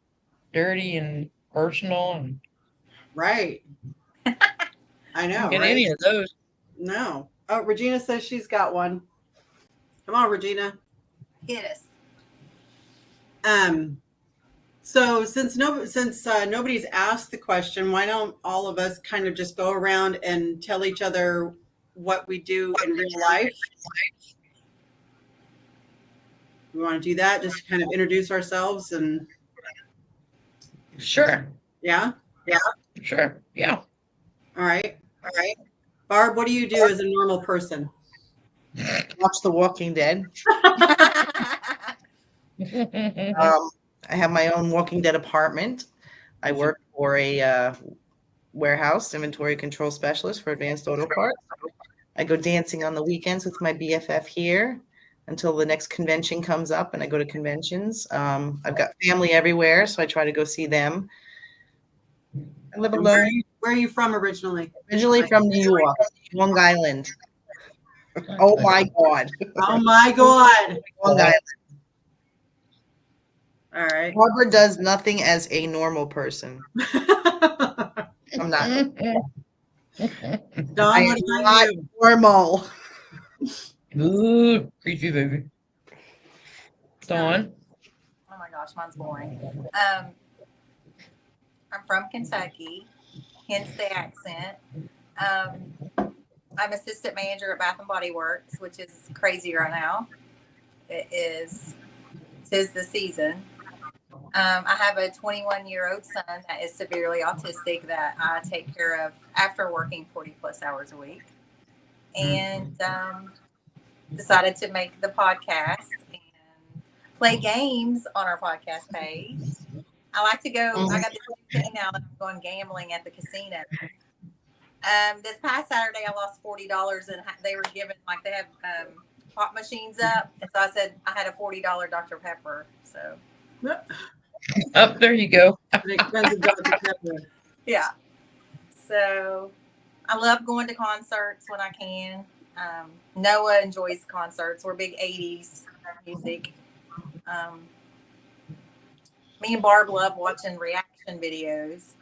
dirty and personal and Right. I know, get right? any of those. No. Oh, Regina says she's got one. Come on, Regina. Hit us. So since nobody's asked the question, why don't all of us kind of just go around and tell each other what we do in real life? We want to do that, just kind of introduce ourselves and Sure. yeah. Sure. Yeah. All right. Barb, what do you do as a normal person? Watch The Walking Dead. I have my own Walking Dead apartment. I work for a warehouse inventory control specialist for Advanced Auto Parts. I go dancing on the weekends with my BFF here until the next convention comes up, and I go to conventions. I've got family everywhere, so I try to go see them. I live alone. Where are you from originally? Originally from New York, Long Island. Oh my God. Oh my God. Long Island. All right. Barbara does nothing as a normal person. I'm not. Don, I what am about not you? normal. Ooh, creepy baby. Dawn. Oh my gosh, mine's boring. I'm from Kentucky, hence the accent. I'm assistant manager at Bath and Body Works, which is crazy right now. Tis the season. I have a 21-year-old son that is severely autistic that I take care of after working 40 plus hours a week. And decided to make the podcast and play games on our podcast page. I like to go, I got this new thing now that I'm going gambling at the casino. This past Saturday, I lost $40 and they were giving, like, they have pop machines up. And so I said I had a $40 Dr. Pepper. So. Oh, there you go. An expensive Dr. Pepper. Yeah. So I love going to concerts when I can. Noah enjoys concerts. We're big 80s music. Me and Barb love watching reaction videos.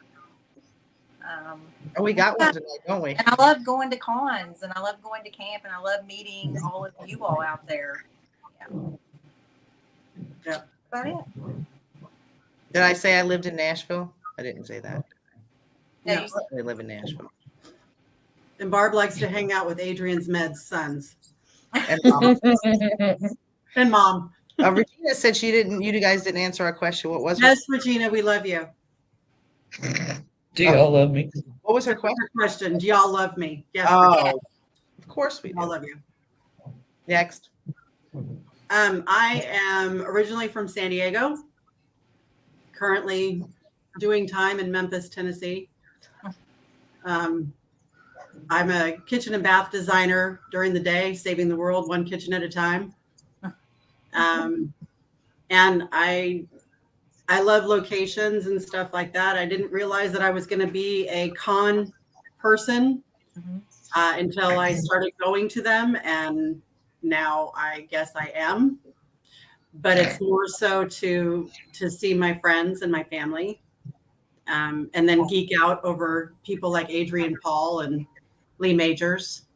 Oh, we got one tonight, don't we? And I love going to cons, and I love going to camp, and I love meeting all of you all out there. Yeah. That's about it. Did I say I lived in Nashville? I didn't say that. No, No. you said, I live in Nashville. And Barb likes to hang out with Adrian's Med's sons. And Mom. And Mom. Regina said you guys didn't answer our question. What was Yes, Regina, we love you. Do y'all love me? What was her question? Her question, do y'all love me? Yes, Oh, of course we we all do. love you. Next. I am originally from San Diego, currently doing time in Memphis, Tennessee. I'm a kitchen and bath designer during the day, saving the world one kitchen at a time. And I love locations and stuff like that. I didn't realize that I was going to be a con person until I started going to them, and now I guess I am. But it's more so to see my friends and my family, and then geek out over people like Adrian Paul and Lee Majors,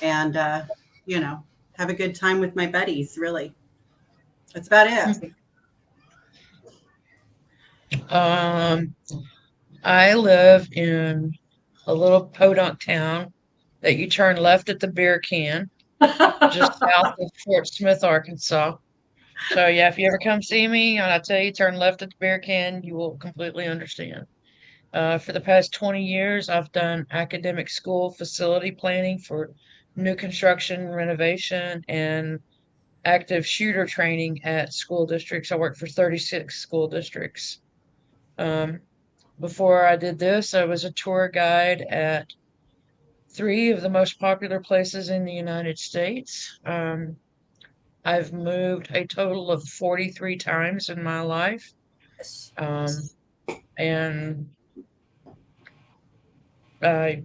and have a good time with my buddies. Really, that's about it. I live in a little podunk town that you turn left at the beer can, just south of Fort Smith, Arkansas. So yeah, if you ever come see me and I tell you turn left at the beer can, you will completely understand. For the past 20 years, I've done academic school facility planning for new construction, renovation, and active shooter training at school districts. I worked for 36 school districts. Before I did this, I was a tour guide at 3 of the most popular places in the United States. I've moved a total of 43 times in my life. And I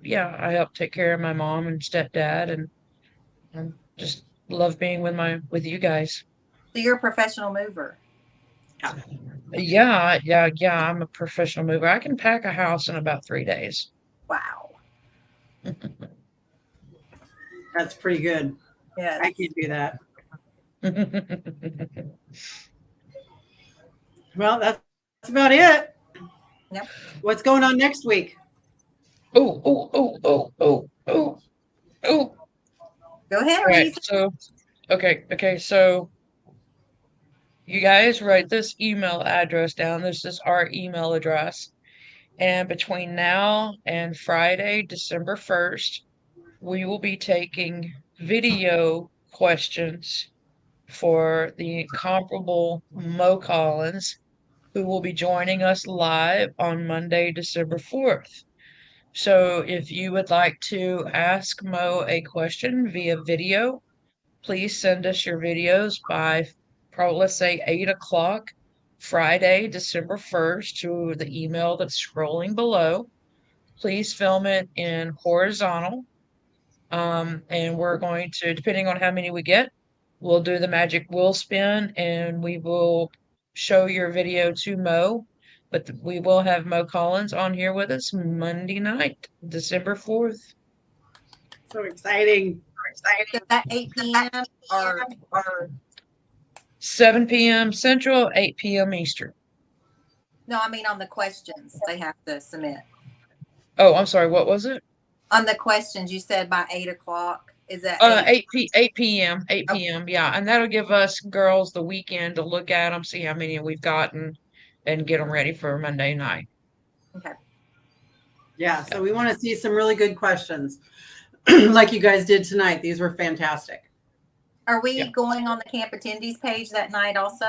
help take care of my mom and stepdad, and I just love being with you guys. so you're a professional mover. Yeah, I'm a professional mover. I can pack a house in about 3 days. Wow. That's pretty good. Yeah. I can't do that. Well, that's about it. Yep. What's going on next week? Oh. Go ahead, Right, Reese. so, okay, so you guys write this email address down. This is our email address. And between now and Friday, December 1st, we will be taking video questions for the incomparable Mo Collins, who will be joining us live on Monday, December 4th. So if you would like to ask Mo a question via video, please send us your videos by probably, let's say, 8 o'clock Friday, December 1st to the email that's scrolling below. Please film it in horizontal. And we're going to, depending on how many we get, we'll do the magic wheel spin and we will show your video to Mo. But we will have Mo Collins on here with us Monday night, December 4th. So exciting. Is that 8 p.m. or 7 p.m. Central, 8 p.m. Eastern. no? I mean on the questions they have to submit. Oh, I'm sorry. What was it? On the questions, you said by 8 o'clock. Is that 8 p.m. 8 p.m. Yeah, and that'll give us girls the weekend to look at them, see how many we've gotten, and get them ready for Monday night. Okay. Yeah, so we want to see some really good questions like you guys did tonight. These were fantastic. Are we going on the camp attendees page that night also?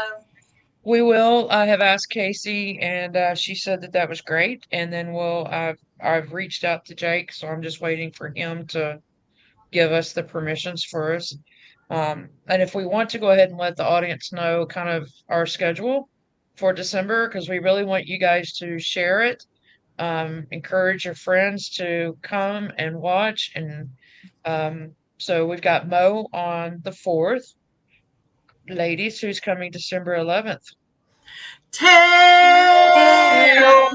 We will. I have asked Casey, and she said that was great. And then I've reached out to Jake, so I'm just waiting for him to give us the permissions for us. And if we want to go ahead and let the audience know kind of our schedule for December, because we really want you guys to share it, encourage your friends to come and watch. And so we've got Mo on the 4th. Ladies, who's coming December 11th? Tail!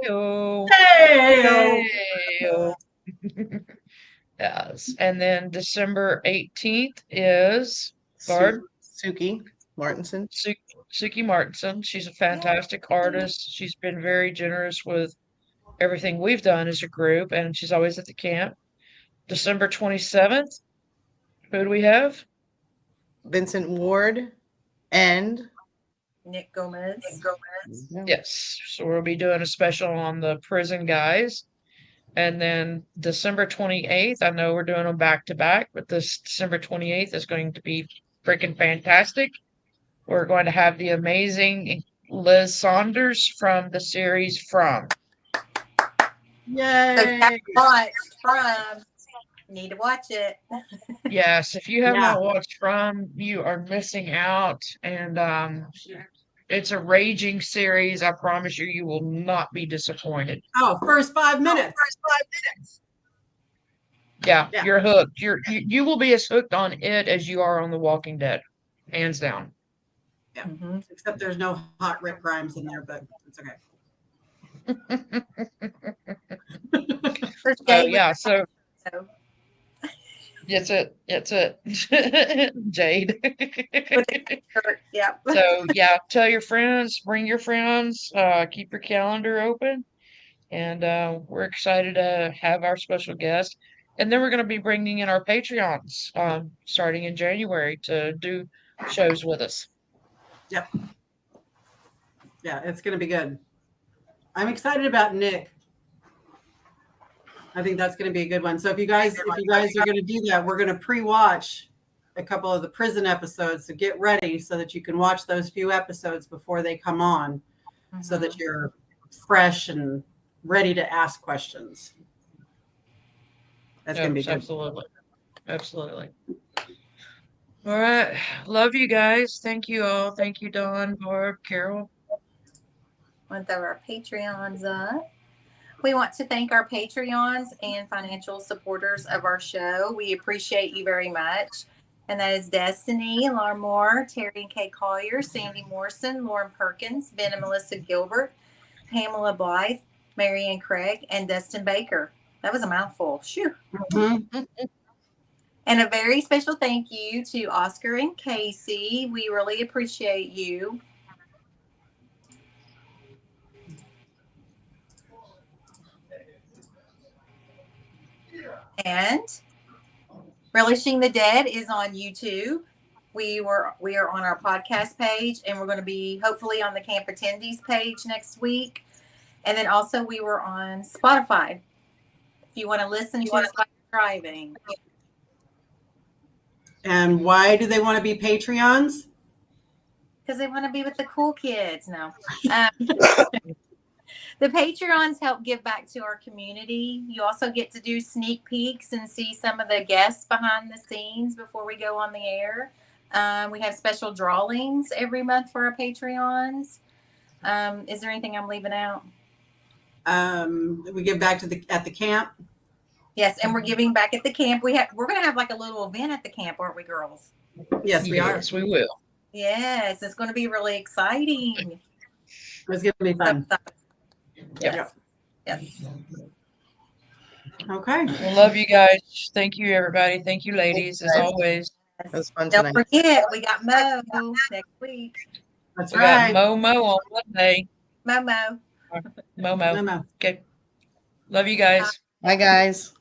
Tail. Tail! Yes. And then December 18th is Barb Suki Martinson. Suki Martinson. She's a fantastic artist. She's been very generous with everything we've done as a group, and she's always at the camp. December 27th, who do we have? Vincent Ward and Nick Gomez. Yes. So we'll be doing a special on the prison guys. And then December 28th, I know we're doing them back to back, but this December 28th is going to be freaking fantastic. We're going to have the amazing Liz Saunders from the series From. Yay! Need to watch it. Yes, if you have not watched From, you are missing out. And it's a raging series. I promise you, you will not be disappointed. Oh, first 5 minutes. Yeah, you're hooked. You will be as hooked on it as you are on The Walking Dead, hands down. Yeah, except there's no hot Rick Grimes in there, but it's okay. Yeah, so it's it. Jade. Yeah. So yeah, tell your friends, bring your friends, keep your calendar open, and we're excited to have our special guest. And then we're going to be bringing in our Patreons starting in January to do shows with us. Yep. Yeah, it's going to be good. I'm excited about Nick. I think that's going to be a good one. So if you guys are going to do that, we're going to pre-watch a couple of the prison episodes. So get ready so that you can watch those few episodes before they come on, so that you're fresh and ready to ask questions. That's going to be good. Absolutely. All right. Love you guys. Thank you all. Thank you, Dawn, Barb, Carol. Once our Patreons up. We want to thank our Patreons and financial supporters of our show. We appreciate you very much. And that is Destiny, Laura Moore, Terry and Kay Collier, Sandy Morrison, Lauren Perkins, Ben and Melissa Gilbert, Pamela Blythe, Marianne Craig, and Dustin Baker. That was a mouthful. Shoo. And a very special thank you to Oscar and Casey. We really appreciate you. And Relishing the Dead is on YouTube. We are on our podcast page, and we're going to be hopefully on the camp attendees page next week. And then also we were on Spotify. If you want to listen to us while you're driving. And why do they want to be Patreons? Because they want to be with the cool kids. No. The Patreons help give back to our community. You also get to do sneak peeks and see some of the guests behind the scenes before we go on the air. We have special drawings every month for our Patreons. Is there anything I'm leaving out? We give back at the camp. Yes, and we're giving back at the camp. We're going to have like a little event at the camp, aren't we, girls? Yes, we are. Yes, we will. Yes, it's going to be really exciting. It's going to be fun. Yes. Okay. We love you guys. Thank you, everybody. Thank you, ladies, as always. It was fun Don't tonight. forget, we got Mo next week. That's We right. got Mo on Monday. Momo. Momo. Momo. Okay. Love you guys. Bye, guys.